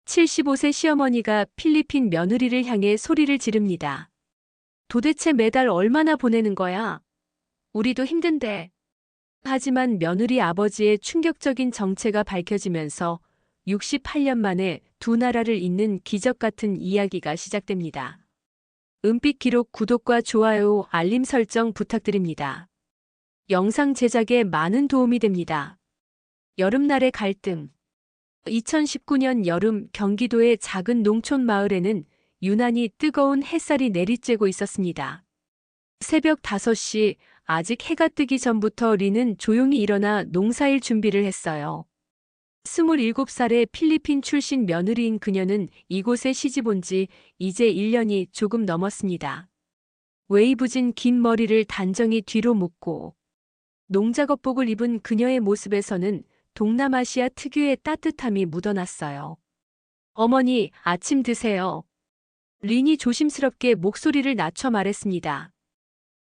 75세 시어머니가 필리핀 며느리를 향해 소리를 지릅니다. 도대체 매달 얼마나 보내는 거야? 우리도 힘든데. 하지만 며느리 아버지의 충격적인 정체가 밝혀지면서 68년 만에 두 나라를 잇는 기적 같은 이야기가 시작됩니다. 은빛 기록 구독과 좋아요, 알림 설정 부탁드립니다. 영상 제작에 많은 도움이 됩니다. 여름날의 갈등. 2019년 여름 경기도의 작은 농촌 마을에는 유난히 뜨거운 햇살이 내리쬐고 있었습니다. 새벽 5시, 아직 해가 뜨기 전부터 리는 조용히 일어나 농사일 준비를 했어요. 27살의 필리핀 출신 며느리인 그녀는 이곳에 시집온 지 이제 1년이 조금 넘었습니다. 웨이브진 긴 머리를 단정히 뒤로 묶고 농작업복을 입은 그녀의 모습에서는 동남아시아 특유의 따뜻함이 묻어났어요. 어머니, 아침 드세요. 린이 조심스럽게 목소리를 낮춰 말했습니다.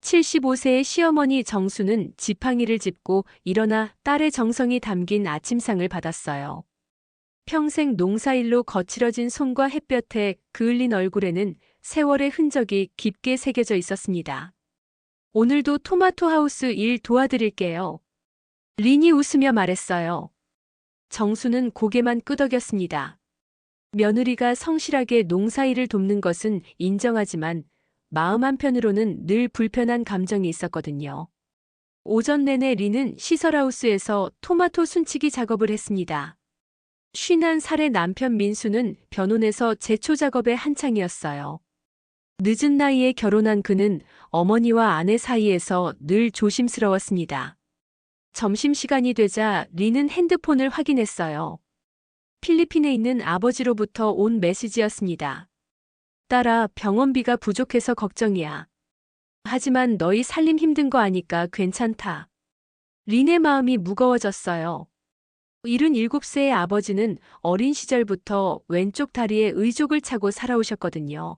75세의 시어머니 정수는 지팡이를 짚고 일어나 딸의 정성이 담긴 아침상을 받았어요. 평생 농사일로 거칠어진 손과 햇볕에 그을린 얼굴에는 세월의 흔적이 깊게 새겨져 있었습니다. 오늘도 토마토 하우스 일 도와드릴게요. 린이 웃으며 말했어요. 정수는 고개만 끄덕였습니다. 며느리가 성실하게 농사일을 돕는 것은 인정하지만 마음 한편으로는 늘 불편한 감정이 있었거든요. 오전 내내 린은 시설하우스에서 토마토 순치기 작업을 했습니다. 51살의 남편 민수는 변혼해서 제초 작업에 한창이었어요. 늦은 나이에 결혼한 그는 어머니와 아내 사이에서 늘 조심스러웠습니다. 점심시간이 되자 린은 핸드폰을 확인했어요. 필리핀에 있는 아버지로부터 온 메시지였습니다. 딸아, 병원비가 부족해서 걱정이야. 하지만 너희 살림 힘든 거 아니까 괜찮다. 린의 마음이 무거워졌어요. 77세의 아버지는 어린 시절부터 왼쪽 다리에 의족을 차고 살아오셨거든요.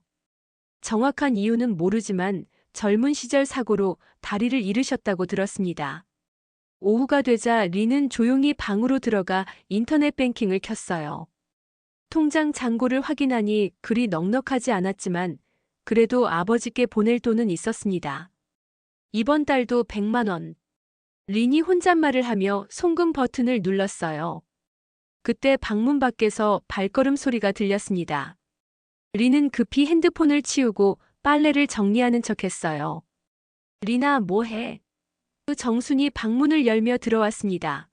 정확한 이유는 모르지만 젊은 시절 사고로 다리를 잃으셨다고 들었습니다. 오후가 되자 린은 조용히 방으로 들어가 인터넷 뱅킹을 켰어요. 통장 잔고를 확인하니 그리 넉넉하지 않았지만 그래도 아버지께 보낼 돈은 있었습니다. 이번 달도 100만 원. 린이 혼잣말을 하며 송금 버튼을 눌렀어요. 그때 방문 밖에서 발걸음 소리가 들렸습니다. 린은 급히 핸드폰을 치우고 빨래를 정리하는 척했어요. 리나, 뭐해? 정순이 방문을 열며 들어왔습니다.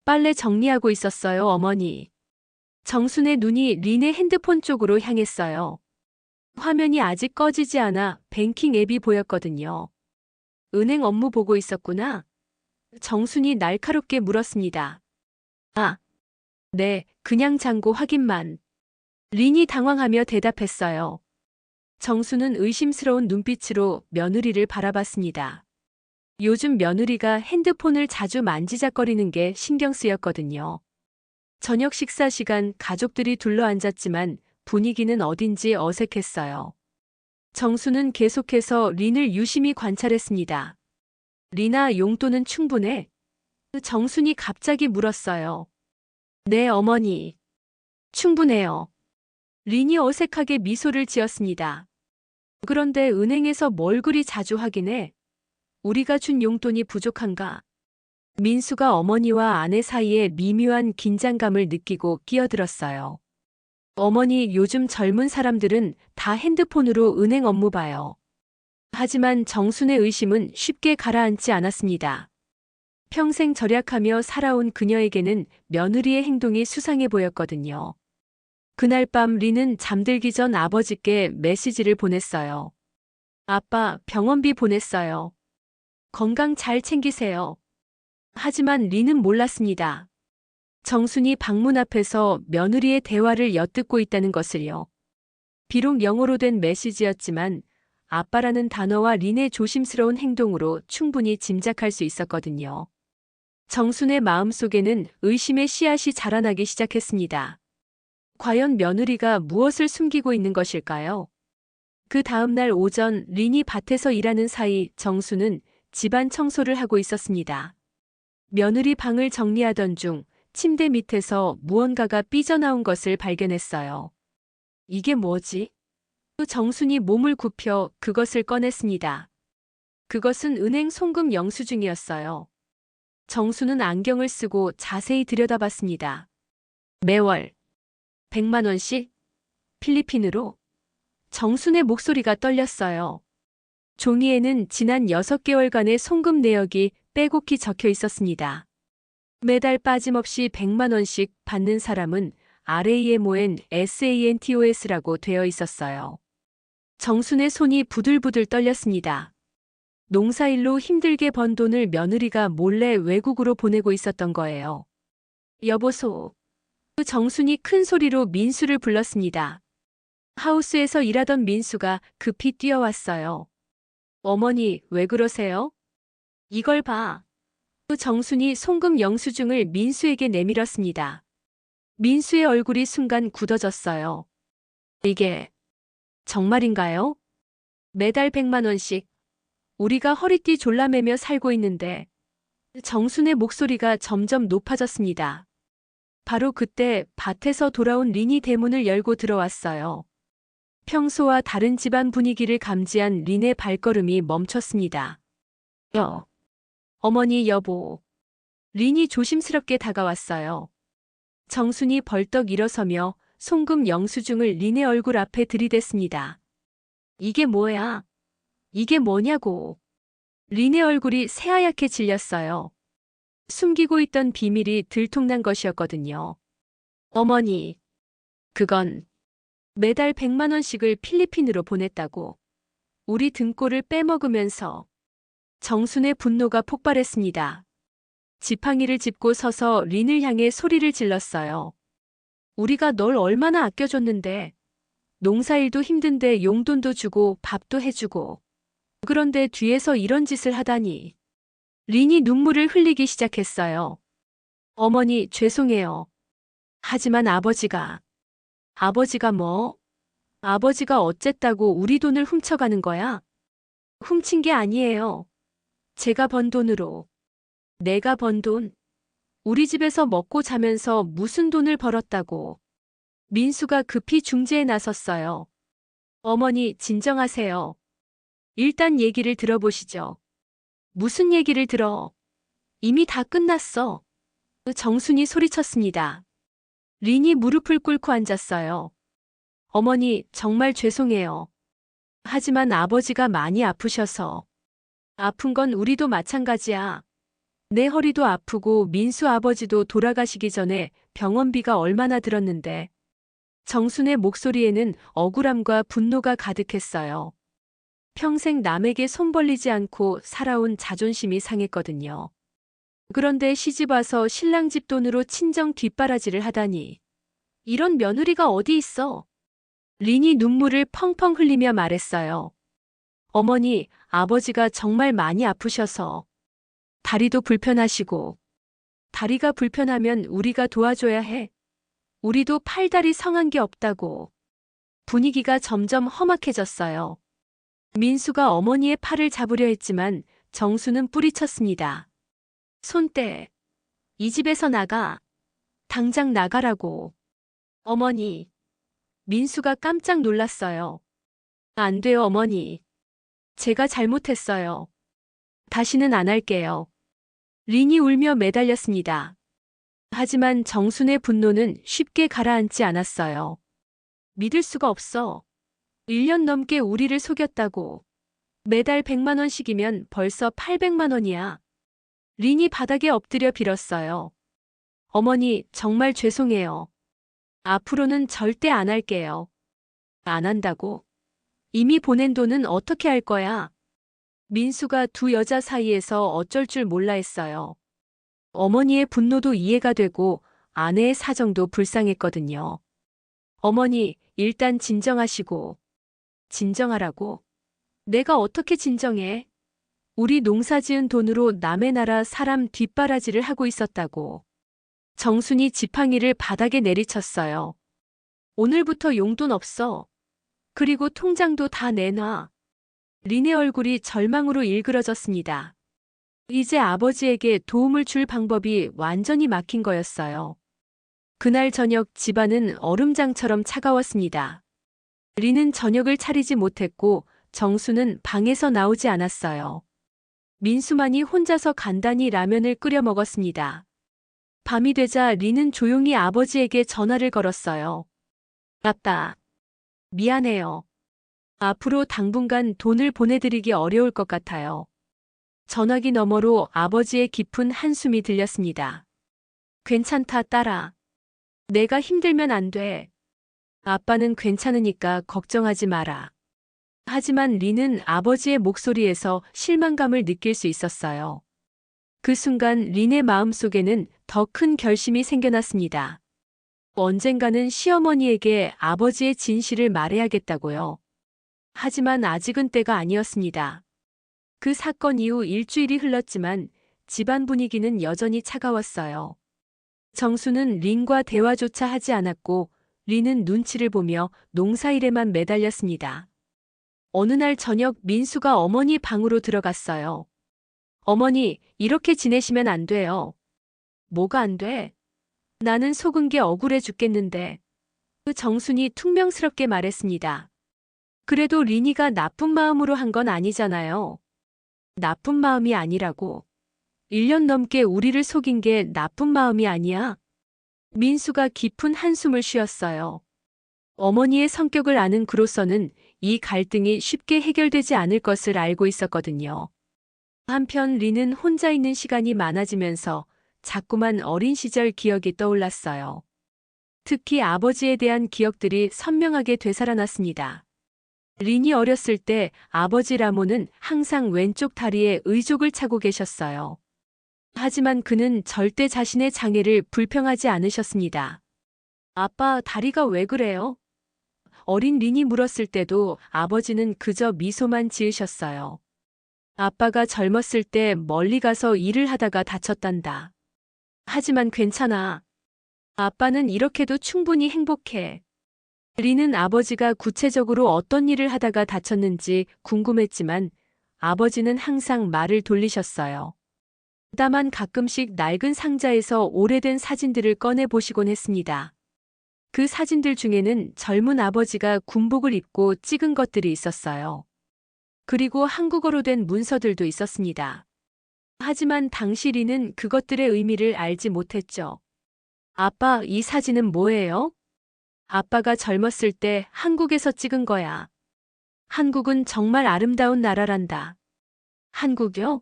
빨래 정리하고 있었어요, 어머니. 정순의 눈이 린의 핸드폰 쪽으로 향했어요. 화면이 아직 꺼지지 않아 뱅킹 앱이 보였거든요. 은행 업무 보고 있었구나. 정순이 날카롭게 물었습니다. 아, 네, 그냥 잔고 확인만. 린이 당황하며 대답했어요. 정수는 의심스러운 눈빛으로 며느리를 바라봤습니다. 요즘 며느리가 핸드폰을 자주 만지작거리는 게 신경 쓰였거든요. 저녁 식사 시간 가족들이 둘러앉았지만 분위기는 어딘지 어색했어요. 정수는 계속해서 린을 유심히 관찰했습니다. 리나, 용돈은 충분해? 정순이 갑자기 물었어요. 네, 어머니. 충분해요. 린이 어색하게 미소를 지었습니다. 그런데 은행에서 뭘 그리 자주 확인해? 우리가 준 용돈이 부족한가? 민수가 어머니와 아내 사이에 미묘한 긴장감을 느끼고 끼어들었어요. 어머니, 요즘 젊은 사람들은 다 핸드폰으로 은행 업무 봐요. 하지만 정순의 의심은 쉽게 가라앉지 않았습니다. 평생 절약하며 살아온 그녀에게는 며느리의 행동이 수상해 보였거든요. 그날 밤 린은 잠들기 전 아버지께 메시지를 보냈어요. 아빠, 병원비 보냈어요. 건강 잘 챙기세요. 하지만 린은 몰랐습니다. 정순이 방문 앞에서 며느리의 대화를 엿듣고 있다는 것을요. 비록 영어로 된 메시지였지만 아빠라는 단어와 린의 조심스러운 행동으로 충분히 짐작할 수 있었거든요. 정순의 마음속에는 의심의 씨앗이 자라나기 시작했습니다. 과연 며느리가 무엇을 숨기고 있는 것일까요? 그 다음 날 오전 린이 밭에서 일하는 사이 정수는 집안 청소를 하고 있었습니다. 며느리 방을 정리하던 중 침대 밑에서 무언가가 삐져나온 것을 발견했어요. 이게 뭐지? 정순이 몸을 굽혀 그것을 꺼냈습니다. 그것은 은행 송금 영수증이었어요. 정수는 안경을 쓰고 자세히 들여다봤습니다. 매월 100만 원씩 필리핀으로. 정순의 목소리가 떨렸어요. 종이에는 지난 6개월간의 송금 내역이 빼곡히 적혀 있었습니다. 매달 빠짐없이 100만 원씩 받는 사람은 RAMON SANTOS라고 되어 있었어요. 정순의 손이 부들부들 떨렸습니다. 농사일로 힘들게 번 돈을 며느리가 몰래 외국으로 보내고 있었던 거예요. 여보소. 정순이 큰 소리로 민수를 불렀습니다. 하우스에서 일하던 민수가 급히 뛰어왔어요. 어머니, 왜 그러세요? 이걸 봐. 정순이 송금 영수증을 민수에게 내밀었습니다. 민수의 얼굴이 순간 굳어졌어요. 이게 정말인가요? 매달 100만 원씩 우리가 허리띠 졸라매며 살고 있는데. 정순의 목소리가 점점 높아졌습니다. 바로 그때 밭에서 돌아온 린이 대문을 열고 들어왔어요. 평소와 다른 집안 분위기를 감지한 린의 발걸음이 멈췄습니다. 어머니 여보. 린이 조심스럽게 다가왔어요. 정순이 벌떡 일어서며 송금 영수증을 린의 얼굴 앞에 들이댔습니다. 이게 뭐야? 이게 뭐냐고. 린의 얼굴이 새하얗게 질렸어요. 숨기고 있던 비밀이 들통난 것이었거든요. 어머니, 그건 매달 100만 원씩을 필리핀으로 보냈다고. 우리 등골을 빼먹으면서. 정순의 분노가 폭발했습니다. 지팡이를 짚고 서서 린을 향해 소리를 질렀어요. 우리가 널 얼마나 아껴줬는데. 농사일도 힘든데 용돈도 주고 밥도 해주고. 그런데 뒤에서 이런 짓을 하다니. 린이 눈물을 흘리기 시작했어요. 어머니, 죄송해요. 하지만 아버지가 뭐? 아버지가 어쨌다고 우리 돈을 훔쳐가는 거야? 훔친 게 아니에요. 제가 번 돈으로. 내가 번 돈. 우리 집에서 먹고 자면서 무슨 돈을 벌었다고. 민수가 급히 중재에 나섰어요. 어머니, 진정하세요. 일단 얘기를 들어보시죠. 무슨 얘기를 들어? 이미 다 끝났어. 정순이 소리쳤습니다. 린이 무릎을 꿇고 앉았어요. 어머니, 정말 죄송해요. 하지만 아버지가 많이 아프셔서. 아픈 건 우리도 마찬가지야. 내 허리도 아프고 민수 아버지도 돌아가시기 전에 병원비가 얼마나 들었는데. 정순의 목소리에는 억울함과 분노가 가득했어요. 평생 남에게 손 벌리지 않고 살아온 자존심이 상했거든요. 그런데 시집와서 신랑 집 돈으로 친정 뒷바라지를 하다니. 이런 며느리가 어디 있어? 린이 눈물을 펑펑 흘리며 말했어요. 어머니, 아버지가 정말 많이 아프셔서. 다리도 불편하시고. 다리가 불편하면 우리가 도와줘야 해. 우리도 팔다리 성한 게 없다고. 분위기가 점점 험악해졌어요. 민수가 어머니의 팔을 잡으려 했지만 정수는 뿌리쳤습니다. 손 떼. 이 집에서 나가. 당장 나가라고. 어머니. 민수가 깜짝 놀랐어요. 안 돼요, 어머니. 제가 잘못했어요. 다시는 안 할게요. 린이 울며 매달렸습니다. 하지만 정순의 분노는 쉽게 가라앉지 않았어요. 믿을 수가 없어. 1년 넘게 우리를 속였다고. 매달 100만 원씩이면 벌써 800만 원이야. 린이 바닥에 엎드려 빌었어요. 어머니, 정말 죄송해요. 앞으로는 절대 안 할게요. 안 한다고? 이미 보낸 돈은 어떻게 할 거야? 민수가 두 여자 사이에서 어쩔 줄 몰라 했어요. 어머니의 분노도 이해가 되고 아내의 사정도 불쌍했거든요. 어머니, 일단 진정하시고. 진정하라고? 내가 어떻게 진정해? 우리 농사 지은 돈으로 남의 나라 사람 뒷바라지를 하고 있었다고. 정순이 지팡이를 바닥에 내리쳤어요. 오늘부터 용돈 없어. 그리고 통장도 다 내놔. 린의 얼굴이 절망으로 일그러졌습니다. 이제 아버지에게 도움을 줄 방법이 완전히 막힌 거였어요. 그날 저녁 집안은 얼음장처럼 차가웠습니다. 리는 저녁을 차리지 못했고 정수는 방에서 나오지 않았어요. 민수만이 혼자서 간단히 라면을 끓여 먹었습니다. 밤이 되자 리는 조용히 아버지에게 전화를 걸었어요. 아빠, 미안해요. 앞으로 당분간 돈을 보내드리기 어려울 것 같아요. 전화기 너머로 아버지의 깊은 한숨이 들렸습니다. 괜찮다, 딸아. 내가 힘들면 안 돼. 아빠는 괜찮으니까 걱정하지 마라. 하지만 리는 아버지의 목소리에서 실망감을 느낄 수 있었어요. 그 순간 린의 마음속에는 더 큰 결심이 생겨났습니다. 언젠가는 시어머니에게 아버지의 진실을 말해야겠다고요. 하지만 아직은 때가 아니었습니다. 그 사건 이후 일주일이 흘렀지만 집안 분위기는 여전히 차가웠어요. 정수는 린과 대화조차 하지 않았고 린은 눈치를 보며 농사일에만 매달렸습니다. 어느 날 저녁 민수가 어머니 방으로 들어갔어요. 어머니, 이렇게 지내시면 안 돼요. 뭐가 안 돼? 나는 속은 게 억울해 죽겠는데. 그 정순이 퉁명스럽게 말했습니다. 그래도 리니가 나쁜 마음으로 한 건 아니잖아요. 나쁜 마음이 아니라고. 1년 넘게 우리를 속인 게 나쁜 마음이 아니야. 민수가 깊은 한숨을 쉬었어요. 어머니의 성격을 아는 그로서는 이 갈등이 쉽게 해결되지 않을 것을 알고 있었거든요. 한편 리는 혼자 있는 시간이 많아지면서 자꾸만 어린 시절 기억이 떠올랐어요. 특히 아버지에 대한 기억들이 선명하게 되살아났습니다. 린이 어렸을 때 아버지 라모는 항상 왼쪽 다리에 의족을 차고 계셨어요. 하지만 그는 절대 자신의 장애를 불평하지 않으셨습니다. 아빠, 다리가 왜 그래요? 어린 린이 물었을 때도 아버지는 그저 미소만 지으셨어요. 아빠가 젊었을 때 멀리 가서 일을 하다가 다쳤단다. 하지만 괜찮아. 아빠는 이렇게도 충분히 행복해. 린은 아버지가 구체적으로 어떤 일을 하다가 다쳤는지 궁금했지만 아버지는 항상 말을 돌리셨어요. 다만 가끔씩 낡은 상자에서 오래된 사진들을 꺼내 보시곤 했습니다. 그 사진들 중에는 젊은 아버지가 군복을 입고 찍은 것들이 있었어요. 그리고 한국어로 된 문서들도 있었습니다. 하지만 당시 리는 그것들의 의미를 알지 못했죠. 아빠, 이 사진은 뭐예요? 아빠가 젊었을 때 한국에서 찍은 거야. 한국은 정말 아름다운 나라란다. 한국요?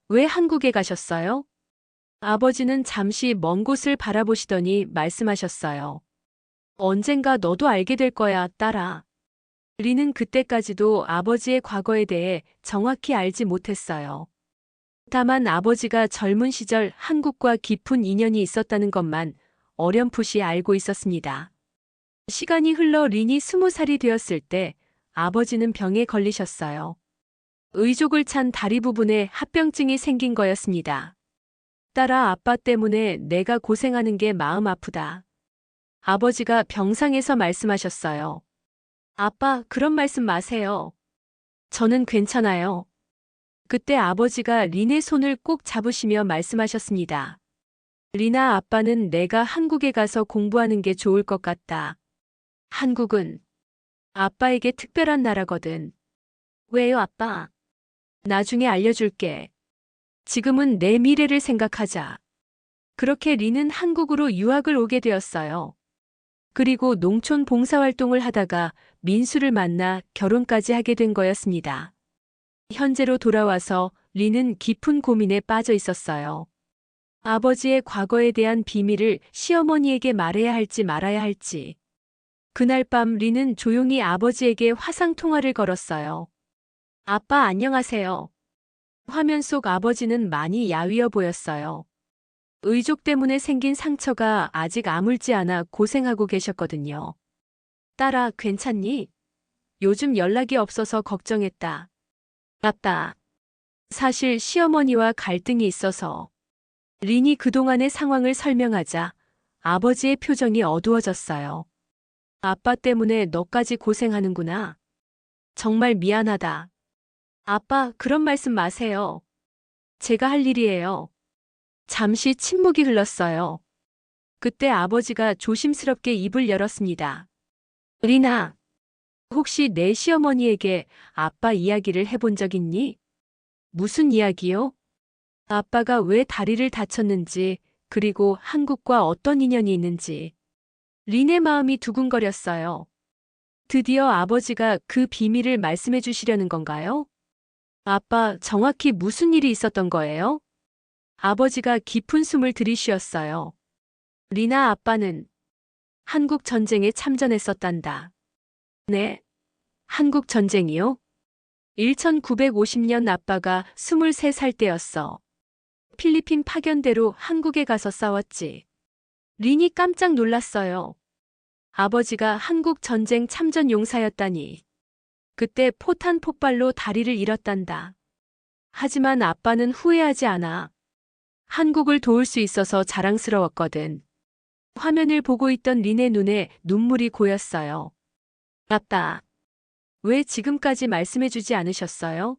왜 한국에 가셨어요? 아버지는 잠시 먼 곳을 바라보시더니 말씀하셨어요. 언젠가 너도 알게 될 거야, 딸아. 리는 그때까지도 아버지의 과거에 대해 정확히 알지 못했어요. 다만 아버지가 젊은 시절 한국과 깊은 인연이 있었다는 것만 어렴풋이 알고 있었습니다. 시간이 흘러 린이 20살이 되었을 때 아버지는 병에 걸리셨어요. 의족을 찬 다리 부분에 합병증이 생긴 거였습니다. 딸아, 아빠 때문에 내가 고생하는 게 마음 아프다. 아버지가 병상에서 말씀하셨어요. 아빠, 그런 말씀 마세요. 저는 괜찮아요. 그때 아버지가 린의 손을 꼭 잡으시며 말씀하셨습니다. 리나, 아빠는 내가 한국에 가서 공부하는 게 좋을 것 같다. 한국은 아빠에게 특별한 나라거든. 왜요, 아빠? 나중에 알려줄게. 지금은 내 미래를 생각하자. 그렇게 리는 한국으로 유학을 오게 되었어요. 그리고 농촌 봉사활동을 하다가 민수를 만나 결혼까지 하게 된 거였습니다. 현재로 돌아와서 리는 깊은 고민에 빠져 있었어요. 아버지의 과거에 대한 비밀을 시어머니에게 말해야 할지 말아야 할지. 그날 밤 리는 조용히 아버지에게 화상통화를 걸었어요. 아빠, 안녕하세요. 화면 속 아버지는 많이 야위어 보였어요. 의족 때문에 생긴 상처가 아직 아물지 않아 고생하고 계셨거든요. 딸아, 괜찮니? 요즘 연락이 없어서 걱정했다. 아빠, 사실 시어머니와 갈등이 있어서. 린이 그동안의 상황을 설명하자 아버지의 표정이 어두워졌어요. 아빠 때문에 너까지 고생하는구나. 정말 미안하다. 아빠, 그런 말씀 마세요. 제가 할 일이에요. 잠시 침묵이 흘렀어요. 그때 아버지가 조심스럽게 입을 열었습니다. 리나, 혹시 내 시어머니에게 아빠 이야기를 해본 적 있니? 무슨 이야기요? 아빠가 왜 다리를 다쳤는지, 그리고 한국과 어떤 인연이 있는지. 린의 마음이 두근거렸어요. 드디어 아버지가 그 비밀을 말씀해 주시려는 건가요? 아빠, 정확히 무슨 일이 있었던 거예요? 아버지가 깊은 숨을 들이쉬었어요. 리나 아빠는 한국 전쟁에 참전했었단다. 네? 한국 전쟁이요? 1950년 아빠가 23살 때였어. 필리핀 파견대로 한국에 가서 싸웠지. 린이 깜짝 놀랐어요. 아버지가 한국 전쟁 참전 용사였다니. 그때 포탄 폭발로 다리를 잃었단다. 하지만 아빠는 후회하지 않아. 한국을 도울 수 있어서 자랑스러웠거든. 화면을 보고 있던 린의 눈에 눈물이 고였어요. 아빠, 왜 지금까지 말씀해주지 않으셨어요?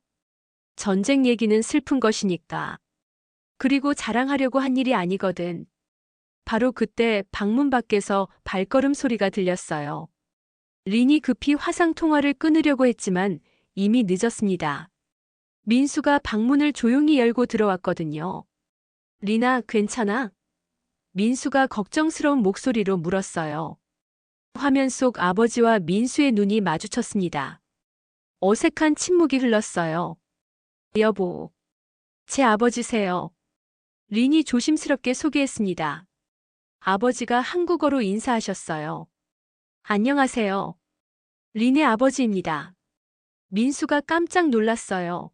전쟁 얘기는 슬픈 것이니까. 그리고 자랑하려고 한 일이 아니거든. 바로 그때 방문 밖에서 발걸음 소리가 들렸어요. 린이 급히 화상 통화를 끊으려고 했지만 이미 늦었습니다. 민수가 방문을 조용히 열고 들어왔거든요. 리나, 괜찮아? 민수가 걱정스러운 목소리로 물었어요. 화면 속 아버지와 민수의 눈이 마주쳤습니다. 어색한 침묵이 흘렀어요. 여보, 제 아버지세요. 린이 조심스럽게 소개했습니다. 아버지가 한국어로 인사하셨어요. 안녕하세요. 린의 아버지입니다. 민수가 깜짝 놀랐어요.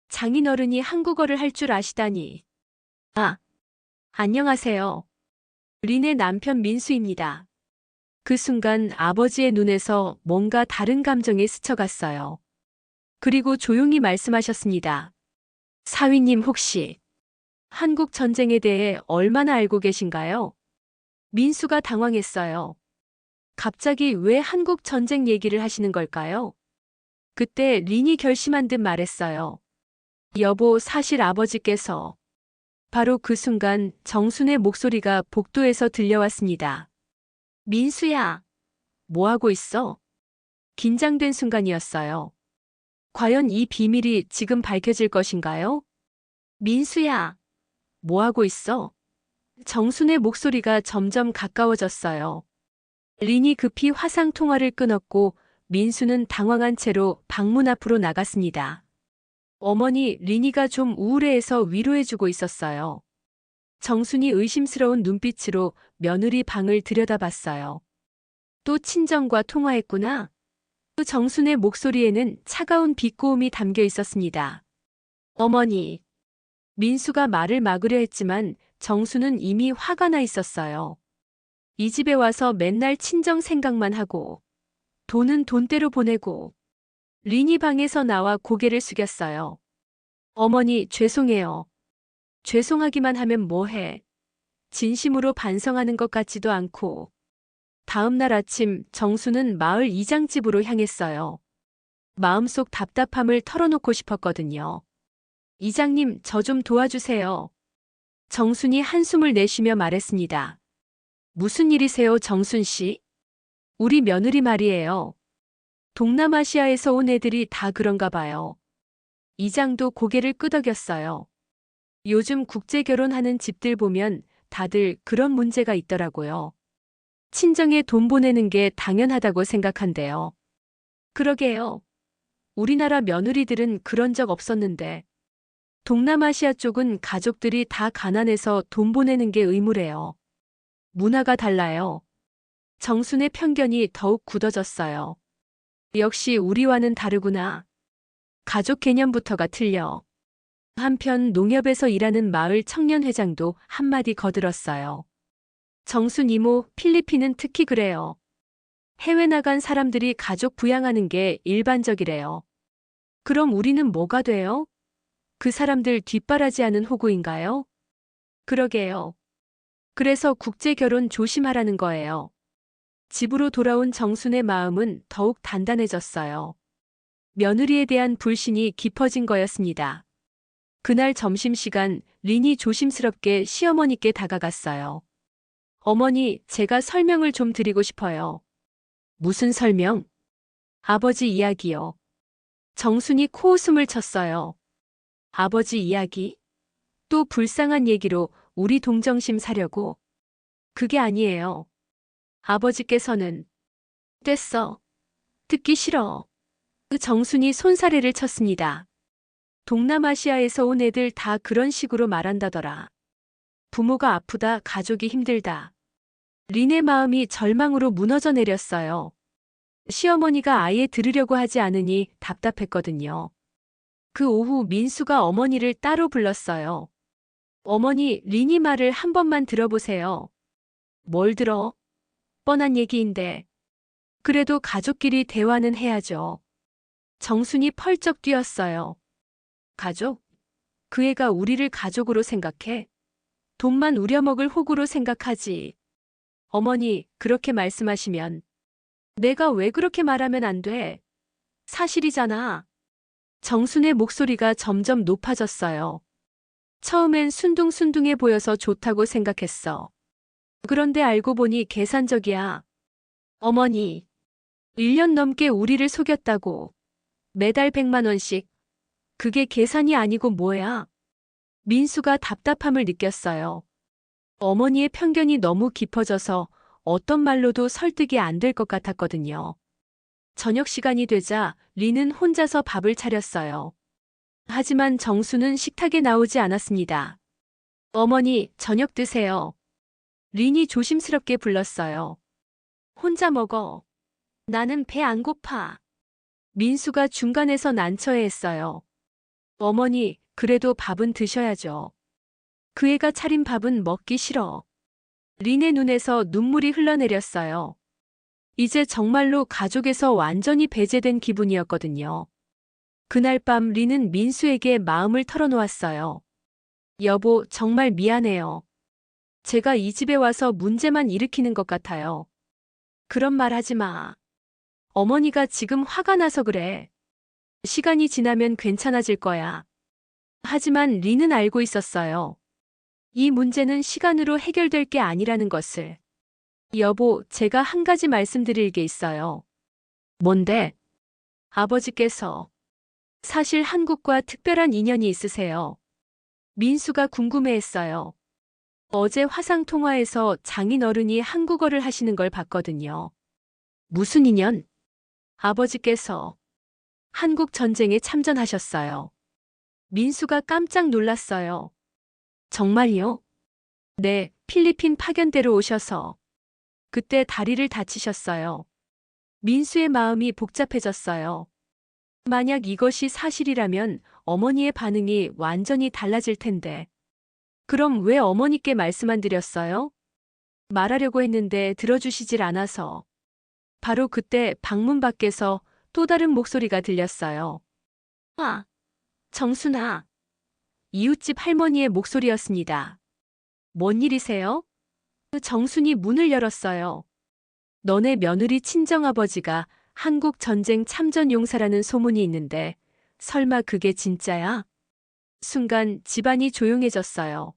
장인어른이 한국어를 할 줄 아시다니. 아, 안녕하세요. 린의 남편 민수입니다. 그 순간 아버지의 눈에서 뭔가 다른 감정이 스쳐갔어요. 그리고 조용히 말씀하셨습니다. 사위님 혹시 한국 전쟁에 대해 얼마나 알고 계신가요? 민수가 당황했어요. 갑자기 왜 한국 전쟁 얘기를 하시는 걸까요? 그때 린이 결심한 듯 말했어요. 여보, 사실 아버지께서. 바로 그 순간 정순의 목소리가 복도에서 들려왔습니다. 민수야, 뭐 하고 있어? 긴장된 순간이었어요. 과연 이 비밀이 지금 밝혀질 것인가요? 민수야, 뭐 하고 있어? 정순의 목소리가 점점 가까워졌어요. 린이 급히 화상 통화를 끊었고 민수는 당황한 채로 방문 앞으로 나갔습니다. 어머니, 린이가 좀 우울해해서 위로해주고 있었어요. 정순이 의심스러운 눈빛으로 며느리 방을 들여다봤어요. 또 친정과 통화했구나. 정순의 목소리에는 차가운 비꼬음이 담겨 있었습니다. 어머니. 민수가 말을 막으려 했지만 정수는 이미 화가 나 있었어요. 이 집에 와서 맨날 친정 생각만 하고 돈은 돈대로 보내고. 린이 방에서 나와 고개를 숙였어요. 어머니, 죄송해요. 죄송하기만 하면 뭐해. 진심으로 반성하는 것 같지도 않고. 다음 날 아침 정수는 마을 이장집으로 향했어요. 마음속 답답함을 털어놓고 싶었거든요. 이장님, 저 좀 도와주세요. 정순이 한숨을 내쉬며 말했습니다. 무슨 일이세요, 정순 씨? 우리 며느리 말이에요. 동남아시아에서 온 애들이 다 그런가 봐요. 이장도 고개를 끄덕였어요. 요즘 국제 결혼하는 집들 보면 다들 그런 문제가 있더라고요. 친정에 돈 보내는 게 당연하다고 생각한대요. 그러게요. 우리나라 며느리들은 그런 적 없었는데. 동남아시아 쪽은 가족들이 다 가난해서 돈 보내는 게 의무래요. 문화가 달라요. 정순의 편견이 더욱 굳어졌어요. 역시 우리와는 다르구나. 가족 개념부터가 틀려. 한편 농협에서 일하는 마을 청년회장도 한마디 거들었어요. 정순 이모, 필리핀은 특히 그래요. 해외 나간 사람들이 가족 부양하는 게 일반적이래요. 그럼 우리는 뭐가 돼요? 그 사람들 뒷바라지하는 호구인가요? 그러게요. 그래서 국제 결혼 조심하라는 거예요. 집으로 돌아온 정순의 마음은 더욱 단단해졌어요. 며느리에 대한 불신이 깊어진 거였습니다. 그날 점심시간 린이 조심스럽게 시어머니께 다가갔어요. 어머니, 제가 설명을 좀 드리고 싶어요. 무슨 설명? 아버지 이야기요. 정순이 코웃음을 쳤어요. 아버지 이야기? 또 불쌍한 얘기로 우리 동정심 사려고? 그게 아니에요. 아버지께서는 됐어. 듣기 싫어. 그 정순이 손사래를 쳤습니다. 동남아시아에서 온 애들 다 그런 식으로 말한다더라. 부모가 아프다, 가족이 힘들다. 린의 마음이 절망으로 무너져 내렸어요. 시어머니가 아예 들으려고 하지 않으니 답답했거든요. 그 오후 민수가 어머니를 따로 불렀어요. 어머니, 린이 말을 한 번만 들어보세요. 뭘 들어? 뻔한 얘기인데. 그래도 가족끼리 대화는 해야죠. 정순이 펄쩍 뛰었어요. 가족? 그 애가 우리를 가족으로 생각해? 돈만 우려먹을 호구로 생각하지. 어머니, 그렇게 말씀하시면 내가 왜 그렇게 말하면 안 돼? 사실이잖아. 정순의 목소리가 점점 높아졌어요. 처음엔 순둥순둥해 보여서 좋다고 생각했어. 그런데 알고 보니 계산적이야. 어머니, 1년 넘게 우리를 속였다고. 매달 100만 원씩. 그게 계산이 아니고 뭐야? 민수가 답답함을 느꼈어요. 어머니의 편견이 너무 깊어져서 어떤 말로도 설득이 안 될 것 같았거든요. 저녁 시간이 되자 린은 혼자서 밥을 차렸어요. 하지만 정수는 식탁에 나오지 않았습니다. 어머니, 저녁 드세요. 린이 조심스럽게 불렀어요. 혼자 먹어. 나는 배 안 고파. 민수가 중간에서 난처해했어요. 어머니, 그래도 밥은 드셔야죠. 그 애가 차린 밥은 먹기 싫어. 린의 눈에서 눈물이 흘러내렸어요. 이제 정말로 가족에서 완전히 배제된 기분이었거든요. 그날 밤 린은 민수에게 마음을 털어놓았어요. 여보, 정말 미안해요. 제가 이 집에 와서 문제만 일으키는 것 같아요. 그런 말 하지 마. 어머니가 지금 화가 나서 그래. 시간이 지나면 괜찮아질 거야. 하지만 린은 알고 있었어요. 이 문제는 시간으로 해결될 게 아니라는 것을. 여보, 제가 한 가지 말씀드릴 게 있어요. 뭔데? 아버지께서 사실 한국과 특별한 인연이 있으세요. 민수가 궁금해했어요. 어제 화상통화에서 장인어른이 한국어를 하시는 걸 봤거든요. 무슨 인연? 아버지께서 한국 전쟁에 참전하셨어요. 민수가 깜짝 놀랐어요. 정말요? 네, 필리핀 파견대로 오셔서. 그때 다리를 다치셨어요. 민수의 마음이 복잡해졌어요. 만약 이것이 사실이라면 어머니의 반응이 완전히 달라질 텐데. 그럼 왜 어머니께 말씀 안 드렸어요? 말하려고 했는데 들어주시질 않아서. 바로 그때 방문 밖에서 또 다른 목소리가 들렸어요. 아, 정순아. 이웃집 할머니의 목소리였습니다. 뭔 일이세요? 정순이 문을 열었어요. 너네 며느리 친정아버지가 한국 전쟁 참전 용사라는 소문이 있는데 설마 그게 진짜야? 순간 집안이 조용해졌어요.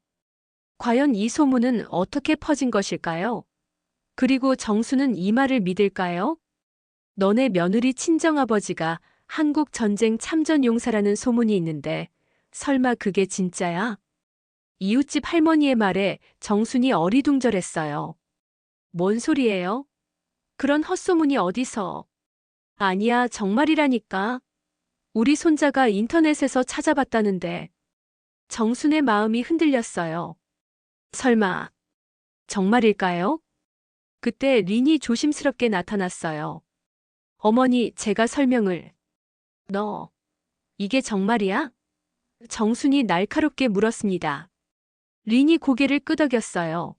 과연 이 소문은 어떻게 퍼진 것일까요? 그리고 정수는 이 말을 믿을까요? 너네 며느리 친정아버지가 한국 전쟁 참전 용사라는 소문이 있는데 설마 그게 진짜야? 이웃집 할머니의 말에 정순이 어리둥절했어요. 뭔 소리예요? 그런 헛소문이 어디서? 아니야, 정말이라니까. 우리 손자가 인터넷에서 찾아봤다는데. 정순의 마음이 흔들렸어요. 설마, 정말일까요? 그때 린이 조심스럽게 나타났어요. 어머니, 제가 설명을. 너, 이게 정말이야? 정순이 날카롭게 물었습니다. 린이 고개를 끄덕였어요.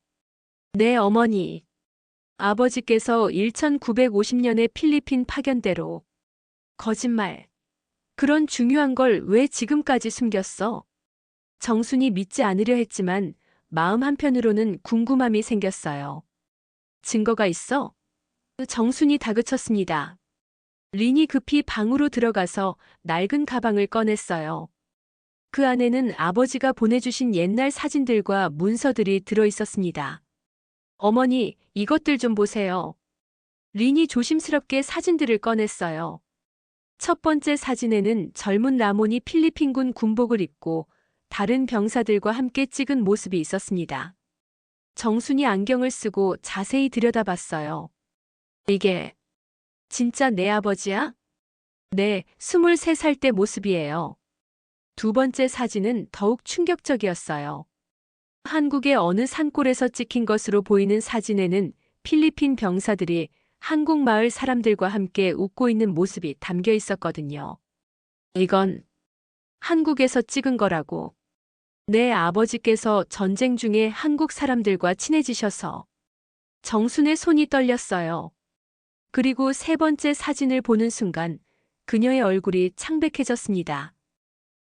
네, 어머니. 아버지께서 1950년에 필리핀 파견대로. 거짓말. 그런 중요한 걸 왜 지금까지 숨겼어? 정순이 믿지 않으려 했지만 마음 한편으로는 궁금함이 생겼어요. 증거가 있어? 정순이 다그쳤습니다. 린이 급히 방으로 들어가서 낡은 가방을 꺼냈어요. 그 안에는 아버지가 보내주신 옛날 사진들과 문서들이 들어 있었습니다. 어머니, 이것들 좀 보세요. 린이 조심스럽게 사진들을 꺼냈어요. 첫 번째 사진에는 젊은 라몬이 필리핀군 군복을 입고 다른 병사들과 함께 찍은 모습이 있었습니다. 정순이 안경을 쓰고 자세히 들여다봤어요. 이게 진짜 내 아버지야? 네, 23살 때 모습이에요. 두 번째 사진은 더욱 충격적이었어요. 한국의 어느 산골에서 찍힌 것으로 보이는 사진에는 필리핀 병사들이 한국 마을 사람들과 함께 웃고 있는 모습이 담겨 있었거든요. 이건 한국에서 찍은 거라고. 내 아버지께서 전쟁 중에 한국 사람들과 친해지셔서 정순의 손이 떨렸어요. 그리고 세 번째 사진을 보는 순간 그녀의 얼굴이 창백해졌습니다.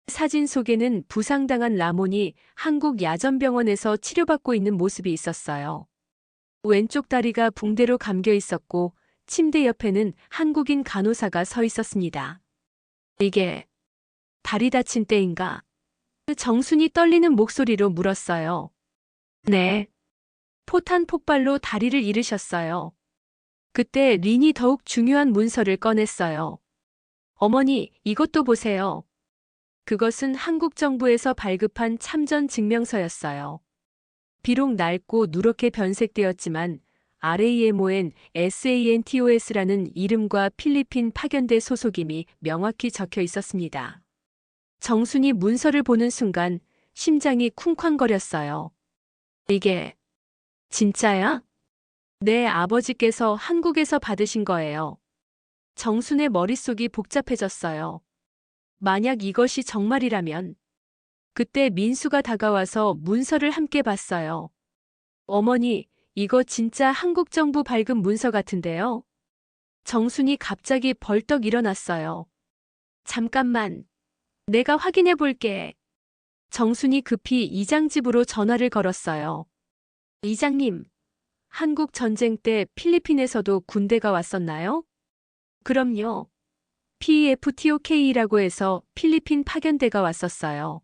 사진 속에는 부상당한 라몬이 한국 야전병원에서 치료받고 있는 모습이 있었어요. 왼쪽 다리가 붕대로 감겨 있었고 침대 옆에는 한국인 간호사가 서 있었습니다. 이게 다리 다친 때인가? 정순이 떨리는 목소리로 물었어요. 네. 포탄 폭발로 다리를 잃으셨어요. 그때 린이 더욱 중요한 문서를 꺼냈어요. 어머니, 이것도 보세요. 그것은 한국 정부에서 발급한 참전 증명서였어요. 비록 낡고 누렇게 변색되었지만 RAMON SANTOS라는 이름과 필리핀 파견대 소속임이 명확히 적혀 있었습니다. 정순이 문서를 보는 순간 심장이 쿵쾅거렸어요. 이게 진짜야? 내 아버지께서 한국에서 받으신 거예요. 정순의 머릿속이 복잡해졌어요. 만약 이것이 정말이라면 그때 민수가 다가와서 문서를 함께 봤어요. 어머니, 이거 진짜 한국 정부 발급 문서 같은데요? 정순이 갑자기 벌떡 일어났어요. 잠깐만. 내가 확인해 볼게. 정순이 급히 이장집으로 전화를 걸었어요. 이장님, 한국 전쟁 때 필리핀에서도 군대가 왔었나요? 그럼요. PFTOK라고 해서 필리핀 파견대가 왔었어요.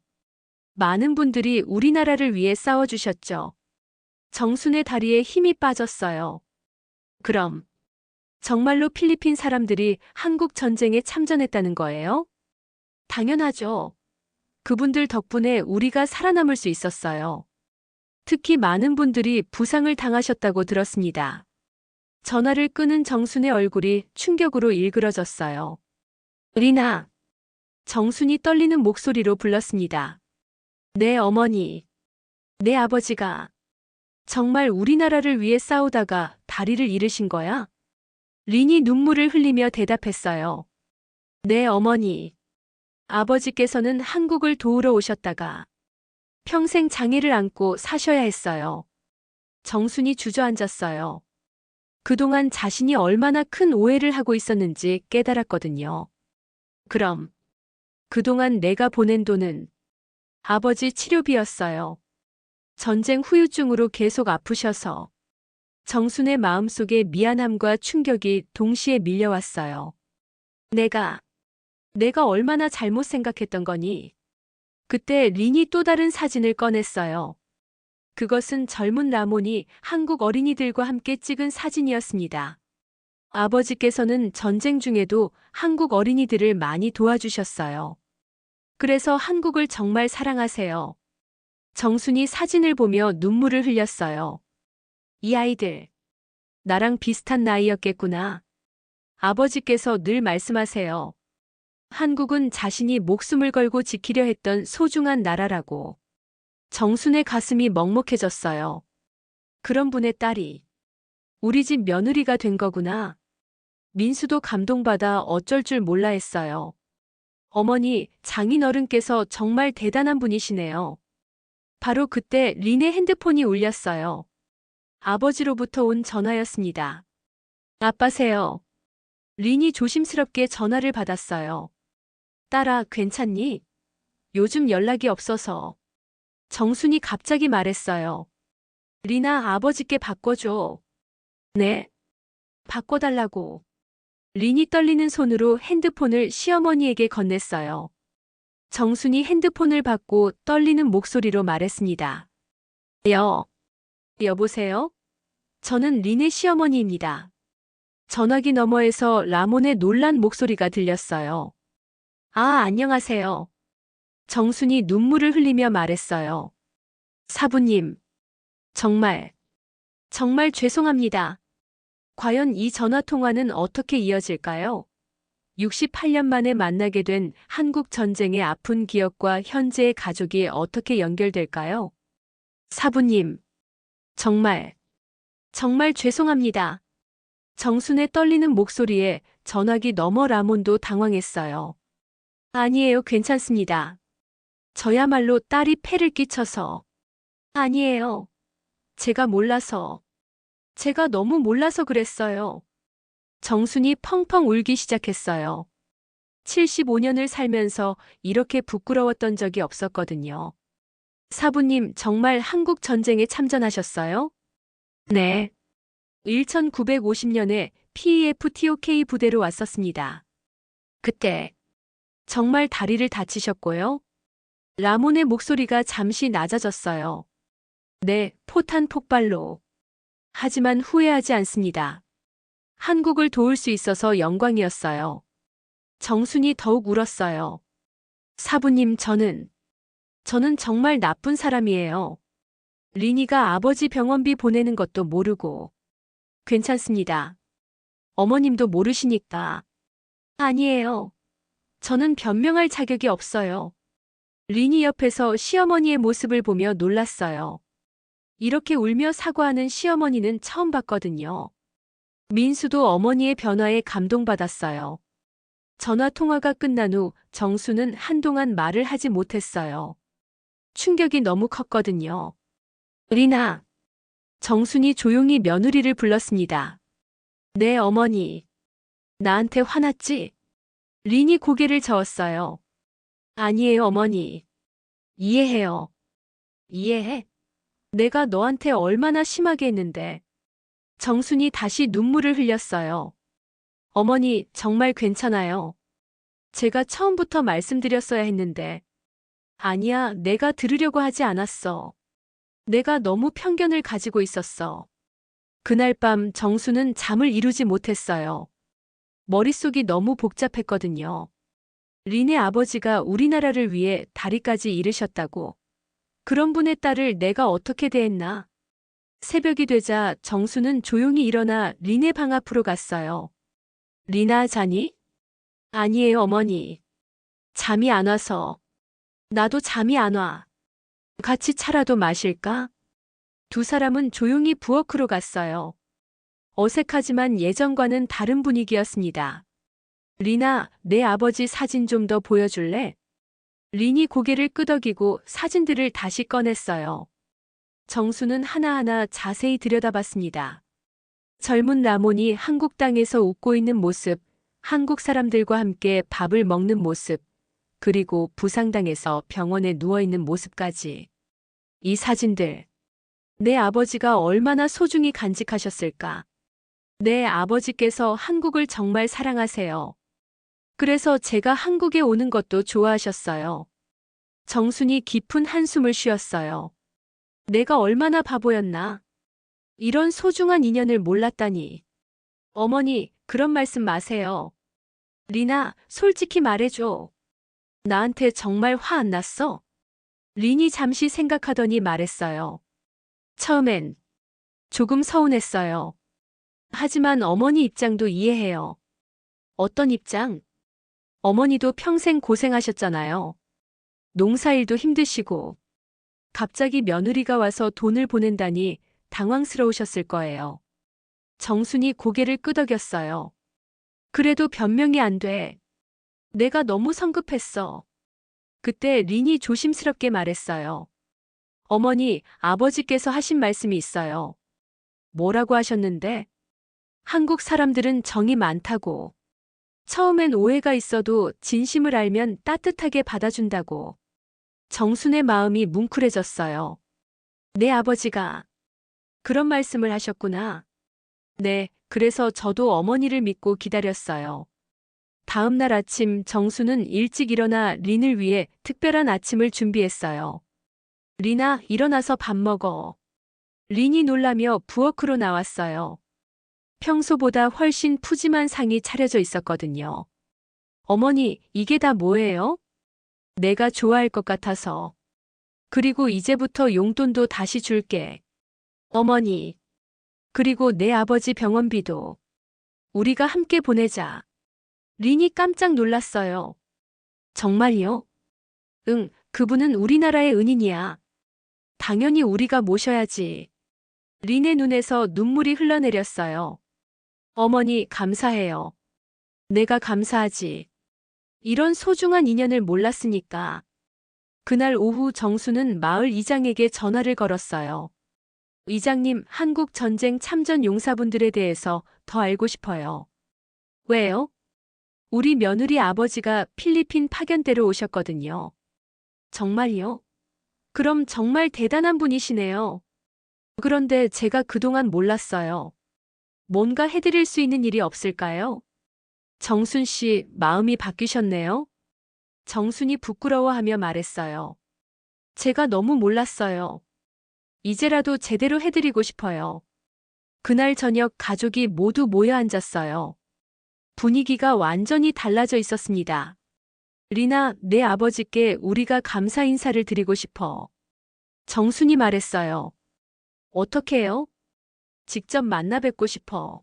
많은 분들이 우리나라를 위해 싸워주셨죠. 정순의 다리에 힘이 빠졌어요. 그럼 정말로 필리핀 사람들이 한국 전쟁에 참전했다는 거예요? 당연하죠. 그분들 덕분에 우리가 살아남을 수 있었어요. 특히 많은 분들이 부상을 당하셨다고 들었습니다. 전화를 끄는 정순의 얼굴이 충격으로 일그러졌어요. 리나. 정순이 떨리는 목소리로 불렀습니다. 내 어머니. 내 아버지가 정말 우리나라를 위해 싸우다가 다리를 잃으신 거야? 린이 눈물을 흘리며 대답했어요. 내 어머니. 아버지께서는 한국을 도우러 오셨다가 평생 장애를 안고 사셔야 했어요. 정순이 주저앉았어요. 그동안 자신이 얼마나 큰 오해를 하고 있었는지 깨달았거든요. 그럼 그동안 내가 보낸 돈은 아버지 치료비였어요. 전쟁 후유증으로 계속 아프셔서 정순의 마음속에 미안함과 충격이 동시에 밀려왔어요. 내가 얼마나 잘못 생각했던 거니? 그때 린이 또 다른 사진을 꺼냈어요. 그것은 젊은 라몬이 한국 어린이들과 함께 찍은 사진이었습니다. 아버지께서는 전쟁 중에도 한국 어린이들을 많이 도와주셨어요. 그래서 한국을 정말 사랑하세요. 정순이 사진을 보며 눈물을 흘렸어요. 이 아이들, 나랑 비슷한 나이였겠구나. 아버지께서 늘 말씀하세요. 한국은 자신이 목숨을 걸고 지키려 했던 소중한 나라라고. 정순의 가슴이 먹먹해졌어요. 그런 분의 딸이 우리 집 며느리가 된 거구나. 민수도 감동받아 어쩔 줄 몰라 했어요. 어머니, 장인어른께서 정말 대단한 분이시네요. 바로 그때 린의 핸드폰이 울렸어요. 아버지로부터 온 전화였습니다. 아빠세요. 린이 조심스럽게 전화를 받았어요. 딸아, 괜찮니? 요즘 연락이 없어서. 정순이 갑자기 말했어요. 리나, 아버지께 바꿔줘. 네. 바꿔달라고. 린이 떨리는 손으로 핸드폰을 시어머니에게 건넸어요. 정순이 핸드폰을 받고 떨리는 목소리로 말했습니다. 여보세요? 저는 린의 시어머니입니다. 전화기 너머에서 라몬의 놀란 목소리가 들렸어요. 안녕하세요. 정순이 눈물을 흘리며 말했어요. 사부님, 정말 죄송합니다. 과연 이 전화통화는 어떻게 이어질까요? 68년 만에 만나게 된 한국 전쟁의 아픈 기억과 현재의 가족이 어떻게 연결될까요? 사부님, 정말 죄송합니다. 정순의 떨리는 목소리에 전화기 너머 라몬도 당황했어요. 아니에요, 괜찮습니다. 저야말로 딸이 폐를 끼쳐서. 아니에요. 제가 너무 몰라서 그랬어요. 정순이 펑펑 울기 시작했어요. 75년을 살면서 이렇게 부끄러웠던 적이 없었거든요. 사부님, 정말 한국 전쟁에 참전하셨어요? 네. 1950년에 PEF-TOK 부대로 왔었습니다. 그때 정말 다리를 다치셨고요. 라몬의 목소리가 잠시 낮아졌어요. 네, 포탄 폭발로. 하지만 후회하지 않습니다. 한국을 도울 수 있어서 영광이었어요. 정순이 더욱 울었어요. 사부님, 저는 정말 나쁜 사람이에요. 리니가 아버지 병원비 보내는 것도 모르고. 괜찮습니다. 어머님도 모르시니까. 아니에요. 저는 변명할 자격이 없어요. 리니 옆에서 시어머니의 모습을 보며 놀랐어요. 이렇게 울며 사과하는 시어머니는 처음 봤거든요. 민수도 어머니의 변화에 감동받았어요. 전화 통화가 끝난 후 정수는 한동안 말을 하지 못했어요. 충격이 너무 컸거든요. 리나. 정순이 조용히 며느리를 불렀습니다. 네, 어머니. 나한테 화났지? 린이 고개를 저었어요. 아니에요, 어머니. 이해해요. 이해해? 내가 너한테 얼마나 심하게 했는데. 정순이 다시 눈물을 흘렸어요. 어머니, 정말 괜찮아요. 제가 처음부터 말씀드렸어야 했는데. 아니야, 내가 들으려고 하지 않았어. 내가 너무 편견을 가지고 있었어. 그날 밤 정수는 잠을 이루지 못했어요. 머릿속이 너무 복잡했거든요. 린의 아버지가 우리나라를 위해 다리까지 잃으셨다고. 그런 분의 딸을 내가 어떻게 대했나? 새벽이 되자 정수는 조용히 일어나 린의 방 앞으로 갔어요. 리나, 자니? 아니에요, 어머니. 잠이 안 와서. 나도 잠이 안 와. 같이 차라도 마실까? 두 사람은 조용히 부엌으로 갔어요. 어색하지만 예전과는 다른 분위기였습니다. 리나, 내 아버지 사진 좀 더 보여줄래? 린이 고개를 끄덕이고 사진들을 다시 꺼냈어요. 정수는 하나하나 자세히 들여다봤습니다. 젊은 라몬이 한국 땅에서 웃고 있는 모습, 한국 사람들과 함께 밥을 먹는 모습, 그리고 부상당해서 병원에 누워있는 모습까지. 이 사진들. 내 아버지가 얼마나 소중히 간직하셨을까? 내 아버지께서 한국을 정말 사랑하세요. 그래서 제가 한국에 오는 것도 좋아하셨어요. 정순이 깊은 한숨을 쉬었어요. 내가 얼마나 바보였나? 이런 소중한 인연을 몰랐다니. 어머니, 그런 말씀 마세요. 리나, 솔직히 말해줘. 나한테 정말 화 안 났어? 린이 잠시 생각하더니 말했어요. 처음엔 조금 서운했어요. 하지만 어머니 입장도 이해해요. 어떤 입장? 어머니도 평생 고생하셨잖아요. 농사일도 힘드시고. 갑자기 며느리가 와서 돈을 보낸다니 당황스러우셨을 거예요. 정순이 고개를 끄덕였어요. 그래도 변명이 안 돼. 내가 너무 성급했어. 그때 린이 조심스럽게 말했어요. 어머니, 아버지께서 하신 말씀이 있어요. 뭐라고 하셨는데? 한국 사람들은 정이 많다고. 처음엔 오해가 있어도 진심을 알면 따뜻하게 받아준다고. 정순의 마음이 뭉클해졌어요. 내 아버지가 그런 말씀을 하셨구나. 네, 그래서 저도 어머니를 믿고 기다렸어요. 다음 날 아침 정수는 일찍 일어나 린을 위해 특별한 아침을 준비했어요. 린아, 일어나서 밥 먹어. 린이 놀라며 부엌으로 나왔어요. 평소보다 훨씬 푸짐한 상이 차려져 있었거든요. 어머니, 이게 다 뭐예요? 내가 좋아할 것 같아서. 그리고 이제부터 용돈도 다시 줄게. 어머니. 그리고 내 아버지 병원비도. 우리가 함께 보내자. 린이 깜짝 놀랐어요. 정말요? 응, 그분은 우리나라의 은인이야. 당연히 우리가 모셔야지. 린의 눈에서 눈물이 흘러내렸어요. 어머니, 감사해요. 내가 감사하지. 이런 소중한 인연을 몰랐으니까. 그날 오후 정수는 마을 이장에게 전화를 걸었어요. 이장님, 한국 전쟁 참전 용사분들에 대해서 더 알고 싶어요. 왜요? 우리 며느리 아버지가 필리핀 파견대로 오셨거든요. 정말요? 그럼 정말 대단한 분이시네요. 그런데 제가 그동안 몰랐어요. 뭔가 해드릴 수 있는 일이 없을까요? 정순 씨, 마음이 바뀌셨네요? 정순이 부끄러워하며 말했어요. 제가 너무 몰랐어요. 이제라도 제대로 해드리고 싶어요. 그날 저녁 가족이 모두 모여 앉았어요. 분위기가 완전히 달라져 있었습니다. 리나, 내 아버지께 우리가 감사 인사를 드리고 싶어. 정순이 말했어요. 어떻게 해요? 직접 만나 뵙고 싶어.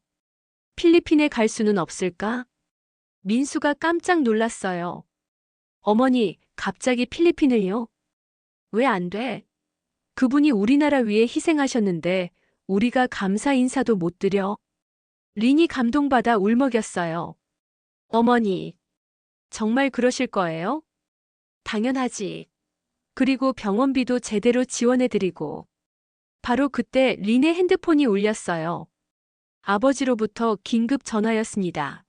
필리핀에 갈 수는 없을까? 민수가 깜짝 놀랐어요. 어머니, 갑자기 필리핀을요? 왜 안 돼? 그분이 우리나라 위해 희생하셨는데 우리가 감사 인사도 못 드려. 린이 감동받아 울먹였어요. 어머니, 정말 그러실 거예요? 당연하지. 그리고 병원비도 제대로 지원해드리고. 바로 그때 린의 핸드폰이 울렸어요. 아버지로부터 긴급 전화였습니다.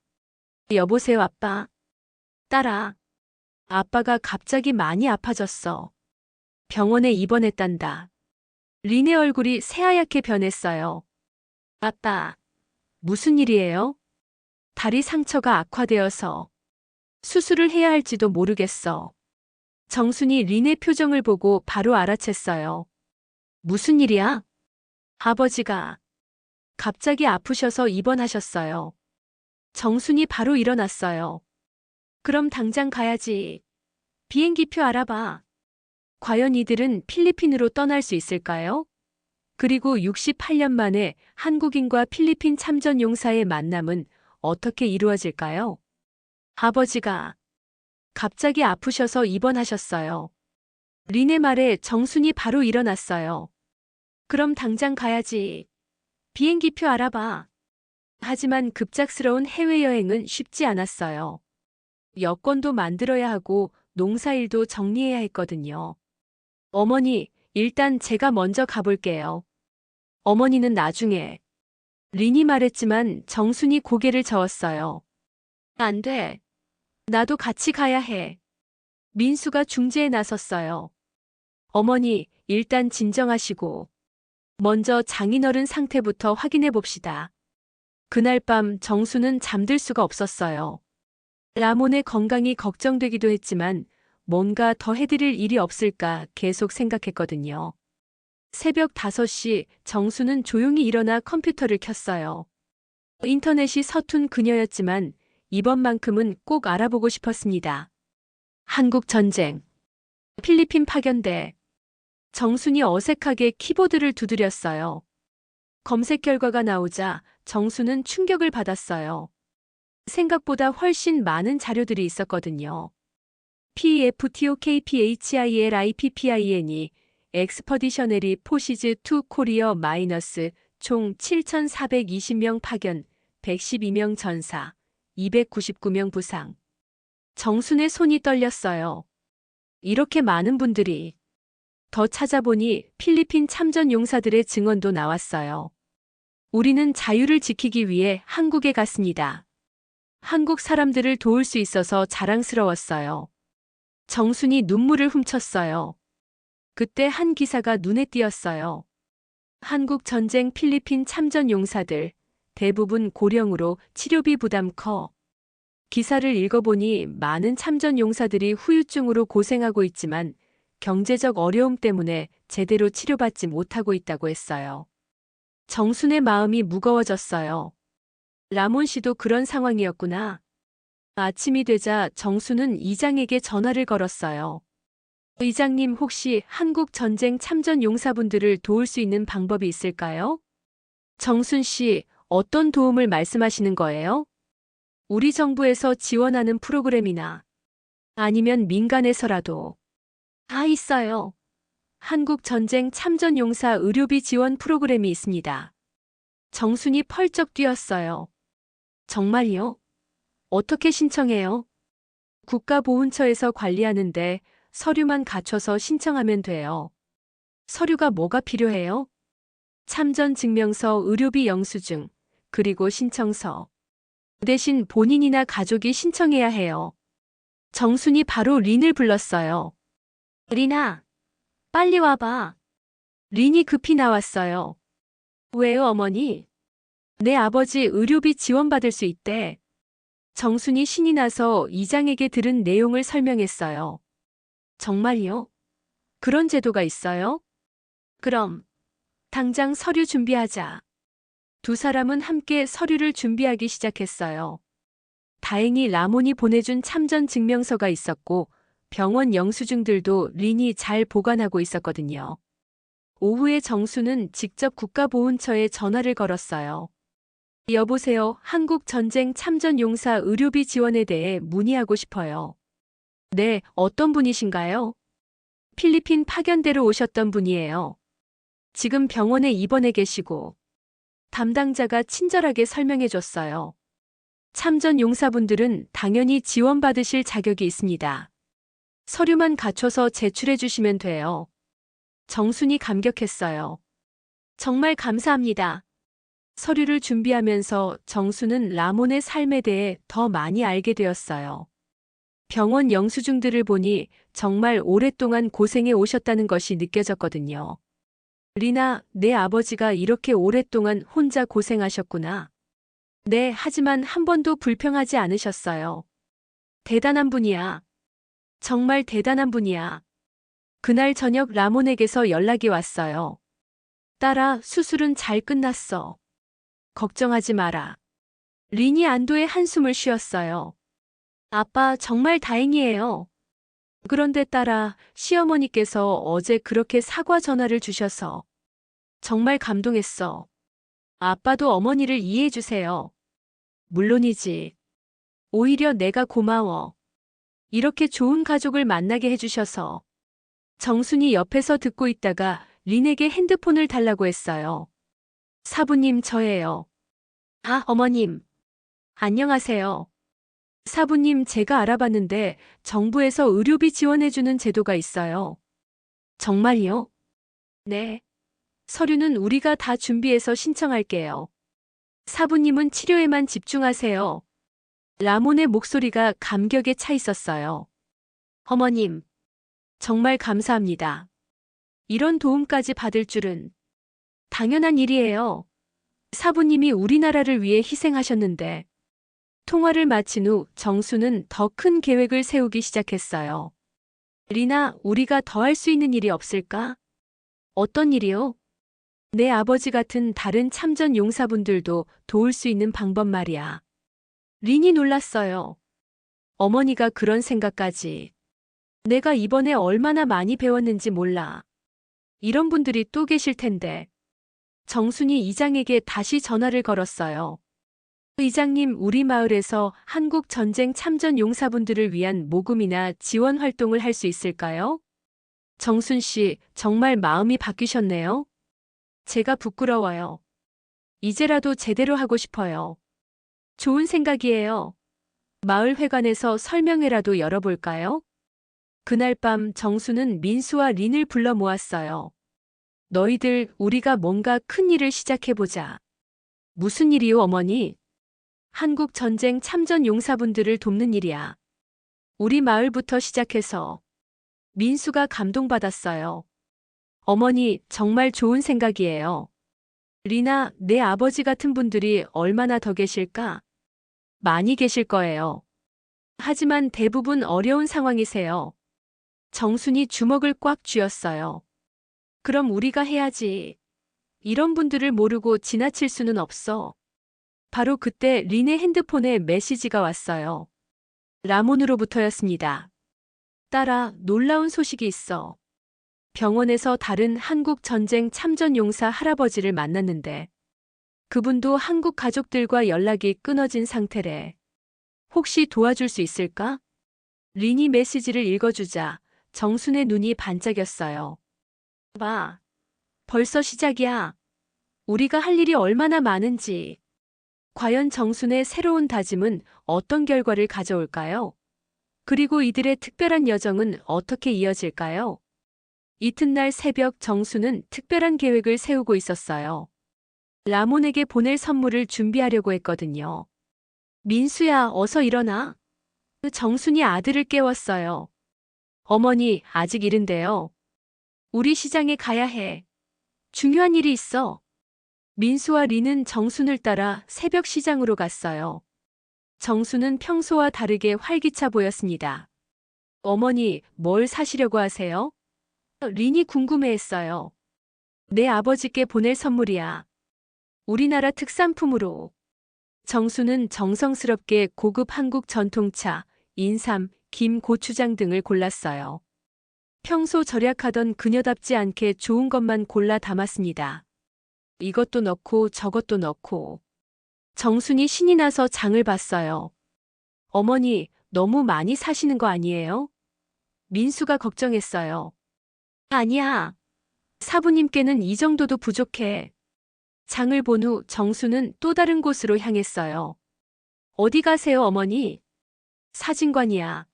여보세요, 아빠. 딸아. 아빠가 갑자기 많이 아파졌어. 병원에 입원했단다. 린의 얼굴이 새하얗게 변했어요. 아빠, 무슨 일이에요? 다리 상처가 악화되어서 수술을 해야 할지도 모르겠어. 정순이 린의 표정을 보고 바로 알아챘어요. 무슨 일이야? 아버지가 갑자기 아프셔서 입원하셨어요. 정순이 바로 일어났어요. 그럼 당장 가야지. 비행기표 알아봐. 과연 이들은 필리핀으로 떠날 수 있을까요? 그리고 68년 만에 한국인과 필리핀 참전 용사의 만남은 어떻게 이루어질까요? 아버지가 갑자기 아프셔서 입원하셨어요. 린의 말에 정순이 바로 일어났어요. 그럼 당장 가야지. 비행기표 알아봐. 하지만 급작스러운 해외여행은 쉽지 않았어요. 여권도 만들어야 하고 농사일도 정리해야 했거든요. 어머니, 일단 제가 먼저 가볼게요. 어머니는 나중에. 린이 말했지만 정순이 고개를 저었어요. 안 돼. 나도 같이 가야 해. 민수가 중재에 나섰어요. 어머니, 일단 진정하시고. 먼저 장인어른 상태부터 확인해 봅시다. 그날 밤 정수는 잠들 수가 없었어요. 라몬의 건강이 걱정되기도 했지만 뭔가 더 해드릴 일이 없을까 계속 생각했거든요. 새벽 5시 정수는 조용히 일어나 컴퓨터를 켰어요. 인터넷이 서툰 그녀였지만 이번만큼은 꼭 알아보고 싶었습니다. 한국 전쟁, 필리핀 파견대. 정순이 어색하게 키보드를 두드렸어요. 검색 결과가 나오자 정수는 충격을 받았어요. 생각보다 훨씬 많은 자료들이 있었거든요. PFTOKPHILIPPIN이 엑스퍼디셔너리 포시즈 투 코리어 마이너스 총 7,420명 파견, 112명 전사, 299명 부상. 정순의 손이 떨렸어요. 이렇게 많은 분들이. 더 찾아보니 필리핀 참전 용사들의 증언도 나왔어요. 우리는 자유를 지키기 위해 한국에 갔습니다. 한국 사람들을 도울 수 있어서 자랑스러웠어요. 정순이 눈물을 훔쳤어요. 그때 한 기사가 눈에 띄었어요. 한국 전쟁 필리핀 참전 용사들, 대부분 고령으로 치료비 부담 커. 기사를 읽어보니 많은 참전 용사들이 후유증으로 고생하고 있지만 경제적 어려움 때문에 제대로 치료받지 못하고 있다고 했어요. 정순의 마음이 무거워졌어요. 라몬 씨도 그런 상황이었구나. 아침이 되자 정순은 이장에게 전화를 걸었어요. 이장님, 혹시 한국 전쟁 참전 용사분들을 도울 수 있는 방법이 있을까요? 정순 씨, 어떤 도움을 말씀하시는 거예요? 우리 정부에서 지원하는 프로그램이나 아니면 민간에서라도. 있어요. 한국 전쟁 참전 용사 의료비 지원 프로그램이 있습니다. 정순이 펄쩍 뛰었어요. 정말요? 어떻게 신청해요? 국가보훈처에서 관리하는데 서류만 갖춰서 신청하면 돼요. 서류가 뭐가 필요해요? 참전 증명서, 의료비 영수증, 그리고 신청서. 대신 본인이나 가족이 신청해야 해요. 정순이 바로 린을 불렀어요. 린아, 빨리 와봐. 린이 급히 나왔어요. 왜요, 어머니? 내 아버지 의료비 지원받을 수 있대. 정순이 신이 나서 이장에게 들은 내용을 설명했어요. 정말요? 그런 제도가 있어요? 그럼 당장 서류 준비하자. 두 사람은 함께 서류를 준비하기 시작했어요. 다행히 라몬이 보내준 참전 증명서가 있었고 병원 영수증들도 린이 잘 보관하고 있었거든요. 오후에 정수는 직접 국가보훈처에 전화를 걸었어요. 여보세요, 한국 전쟁 참전 용사 의료비 지원에 대해 문의하고 싶어요. 네, 어떤 분이신가요? 필리핀 파견대로 오셨던 분이에요. 지금 병원에 입원해 계시고. 담당자가 친절하게 설명해 줬어요. 참전 용사분들은 당연히 지원받으실 자격이 있습니다. 서류만 갖춰서 제출해 주시면 돼요. 정순이 감격했어요. 정말 감사합니다. 서류를 준비하면서 정수는 라몬의 삶에 대해 더 많이 알게 되었어요. 병원 영수증들을 보니 정말 오랫동안 고생해 오셨다는 것이 느껴졌거든요. 리나, 내 아버지가 이렇게 오랫동안 혼자 고생하셨구나. 네, 하지만 한 번도 불평하지 않으셨어요. 대단한 분이야. 정말 대단한 분이야. 그날 저녁 라몬에게서 연락이 왔어요. 딸아, 수술은 잘 끝났어. 걱정하지 마라. 린이 안도의 한숨을 쉬었어요. 아빠, 정말 다행이에요. 그런데 딸아, 시어머니께서 어제 그렇게 사과 전화를 주셔서 정말 감동했어. 아빠도 어머니를 이해해 주세요. 물론이지. 오히려 내가 고마워. 이렇게 좋은 가족을 만나게 해주셔서. 정순이 옆에서 듣고 있다가 린에게 핸드폰을 달라고 했어요. 사부님, 저예요. 어머님. 안녕하세요. 사부님, 제가 알아봤는데 정부에서 의료비 지원해주는 제도가 있어요. 정말요? 네. 서류는 우리가 다 준비해서 신청할게요. 사부님은 치료에만 집중하세요. 라몬의 목소리가 감격에 차 있었어요. 어머님, 정말 감사합니다. 이런 도움까지 받을 줄은. 당연한 일이에요. 사부님이 우리나라를 위해 희생하셨는데. 통화를 마친 후 정수는 더 큰 계획을 세우기 시작했어요. 리나, 우리가 더 할 수 있는 일이 없을까? 어떤 일이요? 내 아버지 같은 다른 참전 용사분들도 도울 수 있는 방법 말이야. 린이 놀랐어요. 어머니가 그런 생각까지. 내가 이번에 얼마나 많이 배웠는지 몰라. 이런 분들이 또 계실 텐데. 정순이 이장에게 다시 전화를 걸었어요. 이장님, 우리 마을에서 한국 전쟁 참전 용사분들을 위한 모금이나 지원 활동을 할 수 있을까요? 정순 씨, 정말 마음이 바뀌셨네요. 제가 부끄러워요. 이제라도 제대로 하고 싶어요. 좋은 생각이에요. 마을 회관에서 설명회라도 열어볼까요? 그날 밤 정수는 민수와 린을 불러 모았어요. 너희들, 우리가 뭔가 큰 일을 시작해보자. 무슨 일이요, 어머니? 한국 전쟁 참전 용사분들을 돕는 일이야. 우리 마을부터 시작해서. 민수가 감동받았어요. 어머니, 정말 좋은 생각이에요. 리나, 내 아버지 같은 분들이 얼마나 더 계실까? 많이 계실 거예요. 하지만 대부분 어려운 상황이세요. 정순이 주먹을 꽉 쥐었어요. 그럼 우리가 해야지. 이런 분들을 모르고 지나칠 수는 없어. 바로 그때 린의 핸드폰에 메시지가 왔어요. 라몬으로부터였습니다. 딸아, 놀라운 소식이 있어. 병원에서 다른 한국 전쟁 참전 용사 할아버지를 만났는데 그분도 한국 가족들과 연락이 끊어진 상태래. 혹시 도와줄 수 있을까? 린이 메시지를 읽어주자 정순의 눈이 반짝였어요. 봐, 벌써 시작이야. 우리가 할 일이 얼마나 많은지. 과연 정순의 새로운 다짐은 어떤 결과를 가져올까요? 그리고 이들의 특별한 여정은 어떻게 이어질까요? 이튿날 새벽 정순은 특별한 계획을 세우고 있었어요. 라몬에게 보낼 선물을 준비하려고 했거든요. 민수야, 어서 일어나. 정순이 아들을 깨웠어요. 어머니, 아직 이른데요. 우리 시장에 가야 해. 중요한 일이 있어. 민수와 리는 정순을 따라 새벽 시장으로 갔어요. 정순은 평소와 다르게 활기차 보였습니다. 어머니, 뭘 사시려고 하세요? 린이 궁금해했어요. 내 아버지께 보낼 선물이야. 우리나라 특산품으로. 정순은 정성스럽게 고급 한국 전통차, 인삼, 김, 고추장 등을 골랐어요. 평소 절약하던 그녀답지 않게 좋은 것만 골라 담았습니다. 이것도 넣고 저것도 넣고. 정순이 신이 나서 장을 봤어요. 어머니, 너무 많이 사시는 거 아니에요? 민수가 걱정했어요. 아니야. 사부님께는 이 정도도 부족해. 장을 본 후 정수는 또 다른 곳으로 향했어요. 어디 가세요, 어머니? 사진관이야.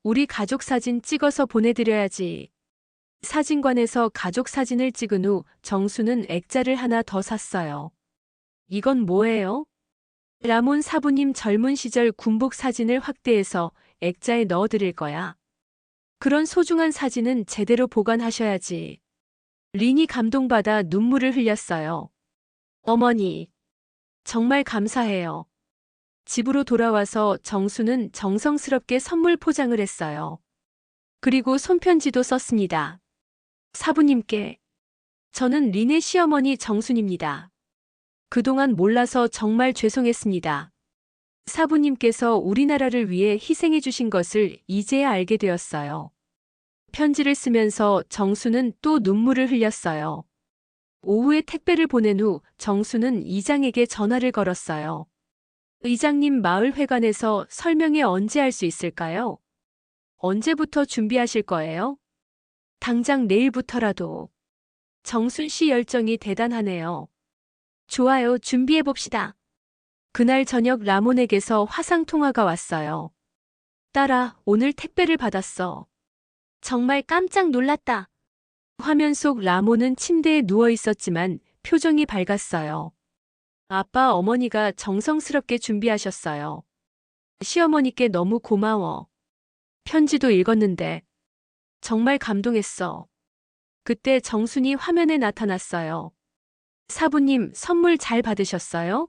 우리 가족 사진 찍어서 보내드려야지. 사진관에서 가족 사진을 찍은 후 정수는 액자를 하나 더 샀어요. 이건 뭐예요? 라몬 사부님 젊은 시절 군복 사진을 확대해서 액자에 넣어드릴 거야. 그런 소중한 사진은 제대로 보관하셔야지. 린이 감동받아 눈물을 흘렸어요. 어머니, 정말 감사해요. 집으로 돌아와서 정수는 정성스럽게 선물 포장을 했어요. 그리고 손편지도 썼습니다. 사부님께. 저는 린의 시어머니 정순입니다. 그동안 몰라서 정말 죄송했습니다. 사부님께서 우리나라를 위해 희생해 주신 것을 이제야 알게 되었어요. 편지를 쓰면서 정수는 또 눈물을 흘렸어요. 오후에 택배를 보낸 후 정수는 이장에게 전화를 걸었어요. 이장님, 마을회관에서 설명회 언제 할 수 있을까요? 언제부터 준비하실 거예요? 당장 내일부터라도. 정순 씨 열정이 대단하네요. 좋아요, 준비해봅시다. 그날 저녁 라몬에게서 화상통화가 왔어요. 딸아, 오늘 택배를 받았어. 정말 깜짝 놀랐다. 화면 속 라몬은 침대에 누워 있었지만 표정이 밝았어요. 아빠, 어머니가 정성스럽게 준비하셨어요. 시어머니께 너무 고마워. 편지도 읽었는데 정말 감동했어. 그때 정순이 화면에 나타났어요. 사부님, 선물 잘 받으셨어요?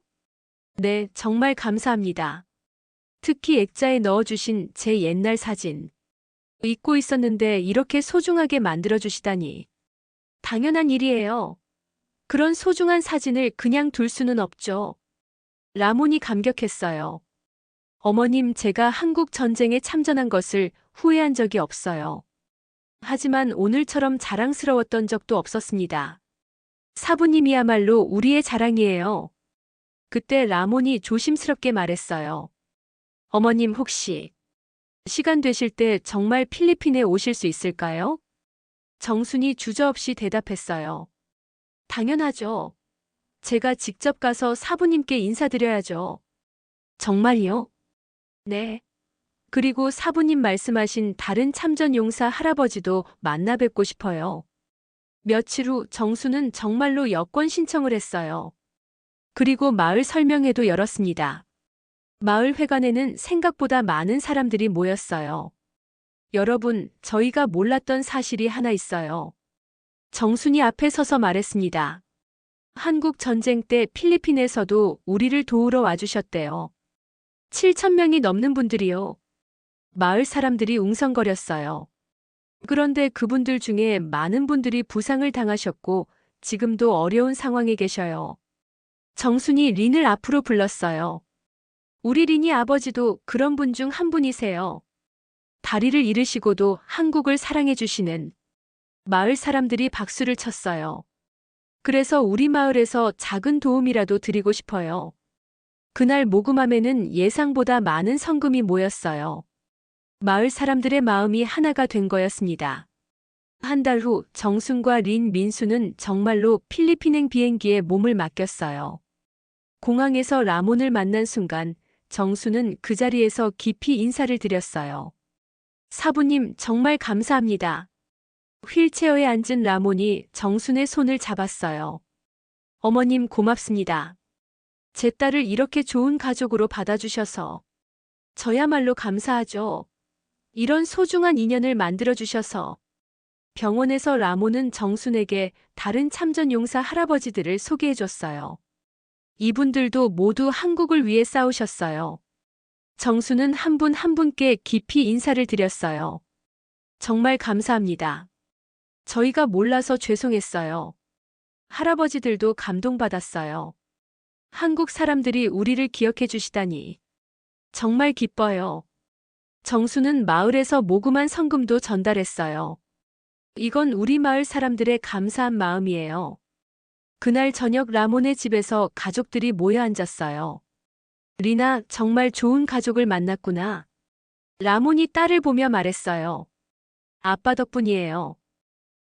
네, 정말 감사합니다. 특히 액자에 넣어주신 제 옛날 사진. 잊고 있었는데 이렇게 소중하게 만들어주시다니. 당연한 일이에요. 그런 소중한 사진을 그냥 둘 수는 없죠. 라몬이 감격했어요. 어머님, 제가 한국 전쟁에 참전한 것을 후회한 적이 없어요. 하지만 오늘처럼 자랑스러웠던 적도 없었습니다. 사부님이야말로 우리의 자랑이에요. 그때 라몬이 조심스럽게 말했어요. 어머님, 혹시 시간 되실 때 정말 필리핀에 오실 수 있을까요? 정순이 주저없이 대답했어요. 당연하죠. 제가 직접 가서 사부님께 인사드려야죠. 정말요? 네. 그리고 사부님 말씀하신 다른 참전용사 할아버지도 만나 뵙고 싶어요. 며칠 후 정수는 정말로 여권 신청을 했어요. 그리고 마을 설명회도 열었습니다. 마을 회관에는 생각보다 많은 사람들이 모였어요. 여러분, 저희가 몰랐던 사실이 하나 있어요. 정순이 앞에 서서 말했습니다. 한국 전쟁 때 필리핀에서도 우리를 도우러 와주셨대요. 7,000명이 넘는 분들이요. 마을 사람들이 웅성거렸어요. 그런데 그분들 중에 많은 분들이 부상을 당하셨고 지금도 어려운 상황에 계셔요. 정순이 린을 앞으로 불렀어요. 우리 린이 아버지도 그런 분 중 한 분이세요. 다리를 잃으시고도 한국을 사랑해 주시는. 마을 사람들이 박수를 쳤어요. 그래서 우리 마을에서 작은 도움이라도 드리고 싶어요. 그날 모금함에는 예상보다 많은 성금이 모였어요. 마을 사람들의 마음이 하나가 된 거였습니다. 한 달 후 정순과 린, 민수는 정말로 필리핀행 비행기에 몸을 맡겼어요. 공항에서 라몬을 만난 순간 정순은 그 자리에서 깊이 인사를 드렸어요. 사부님, 정말 감사합니다. 휠체어에 앉은 라몬이 정순의 손을 잡았어요. 어머님, 고맙습니다. 제 딸을 이렇게 좋은 가족으로 받아주셔서 저야말로 감사하죠. 이런 소중한 인연을 만들어주셔서. 병원에서 라몬은 정순에게 다른 참전용사 할아버지들을 소개해줬어요. 이분들도 모두 한국을 위해 싸우셨어요. 정순은 한 분 한 분께 깊이 인사를 드렸어요. 정말 감사합니다. 저희가 몰라서 죄송했어요. 할아버지들도 감동받았어요. 한국 사람들이 우리를 기억해 주시다니. 정말 기뻐요. 정수는 마을에서 모금한 성금도 전달했어요. 이건 우리 마을 사람들의 감사한 마음이에요. 그날 저녁 라몬의 집에서 가족들이 모여 앉았어요. 리나, 정말 좋은 가족을 만났구나. 라몬이 딸을 보며 말했어요. 아빠 덕분이에요.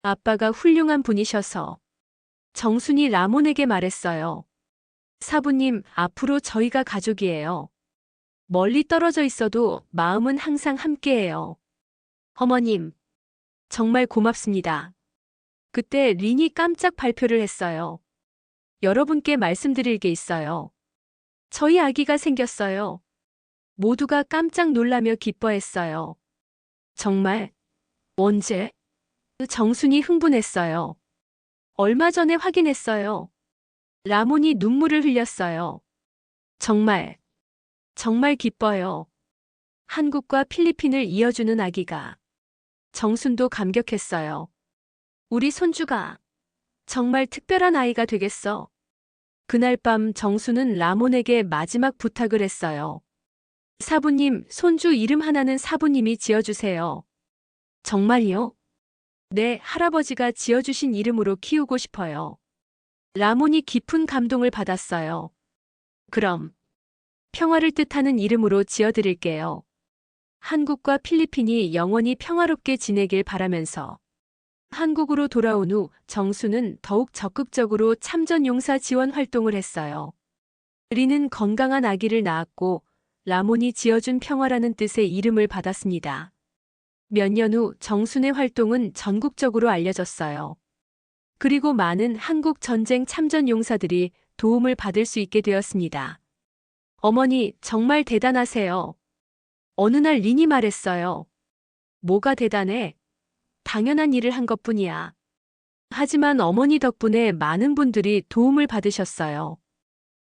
아빠가 훌륭한 분이셔서. 정순이 라몬에게 말했어요. 사부님, 앞으로 저희가 가족이에요. 멀리 떨어져 있어도 마음은 항상 함께해요. 어머님, 정말 고맙습니다. 그때 린이 깜짝 발표를 했어요. 여러분께 말씀드릴 게 있어요. 저희 아기가 생겼어요. 모두가 깜짝 놀라며 기뻐했어요. 정말? 언제? 정순이 흥분했어요. 얼마 전에 확인했어요. 라몬이 눈물을 흘렸어요. 정말 기뻐요. 한국과 필리핀을 이어주는 아기가. 정순도 감격했어요. 우리 손주가 정말 특별한 아이가 되겠어. 그날 밤 정순은 라몬에게 마지막 부탁을 했어요. 사부님, 손주 이름 하나는 사부님이 지어주세요. 정말이요? 네, 할아버지가 지어주신 이름으로 키우고 싶어요. 라몬이 깊은 감동을 받았어요. 그럼 평화를 뜻하는 이름으로 지어드릴게요. 한국과 필리핀이 영원히 평화롭게 지내길 바라면서. 한국으로 돌아온 후 정수는 더욱 적극적으로 참전용사 지원 활동을 했어요. 리는 건강한 아기를 낳았고 라몬이 지어준 평화라는 뜻의 이름을 받았습니다. 몇 년 후 정순의 활동은 전국적으로 알려졌어요. 그리고 많은 한국 전쟁 참전용사들이 도움을 받을 수 있게 되었습니다. 어머니, 정말 대단하세요. 어느 날 린이 말했어요. 뭐가 대단해? 당연한 일을 한 것뿐이야. 하지만 어머니 덕분에 많은 분들이 도움을 받으셨어요.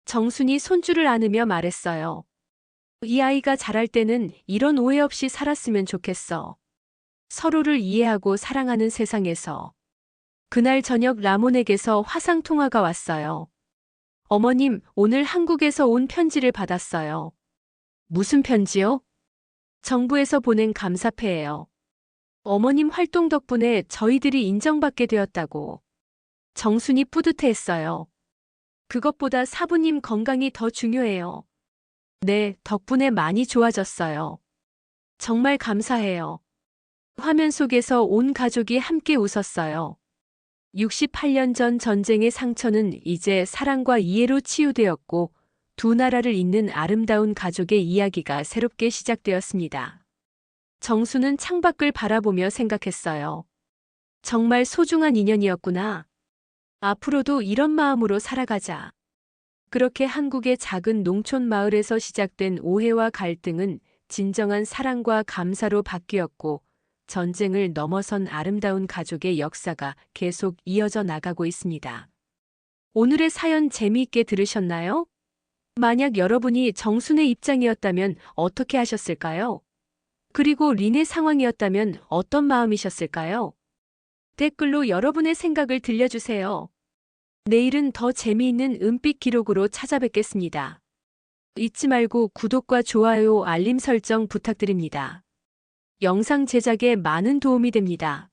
정순이 손주를 안으며 말했어요. 이 아이가 자랄 때는 이런 오해 없이 살았으면 좋겠어. 서로를 이해하고 사랑하는 세상에서. 그날 저녁 라몬에게서 화상 통화가 왔어요. 어머님, 오늘 한국에서 온 편지를 받았어요. 무슨 편지요? 정부에서 보낸 감사패예요. 어머님 활동 덕분에 저희들이 인정받게 되었다고. 정순이 뿌듯해했어요. 그것보다 사부님 건강이 더 중요해요. 네, 덕분에 많이 좋아졌어요. 정말 감사해요. 화면 속에서 온 가족이 함께 웃었어요. 68년 전 전쟁의 상처는 이제 사랑과 이해로 치유되었고 두 나라를 잇는 아름다운 가족의 이야기가 새롭게 시작되었습니다. 정수는 창밖을 바라보며 생각했어요. 정말 소중한 인연이었구나. 앞으로도 이런 마음으로 살아가자. 그렇게 한국의 작은 농촌 마을에서 시작된 오해와 갈등은 진정한 사랑과 감사로 바뀌었고 전쟁을 넘어선 아름다운 가족의 역사가 계속 이어져 나가고 있습니다. 오늘의 사연 재미있게 들으셨나요? 만약 여러분이 정순의 입장이었다면 어떻게 하셨을까요? 그리고 린의 상황이었다면 어떤 마음이셨을까요? 댓글로 여러분의 생각을 들려주세요. 내일은 더 재미있는 은빛 기록으로 찾아뵙겠습니다. 잊지 말고 구독과 좋아요, 알림 설정 부탁드립니다. 영상 제작에 많은 도움이 됩니다.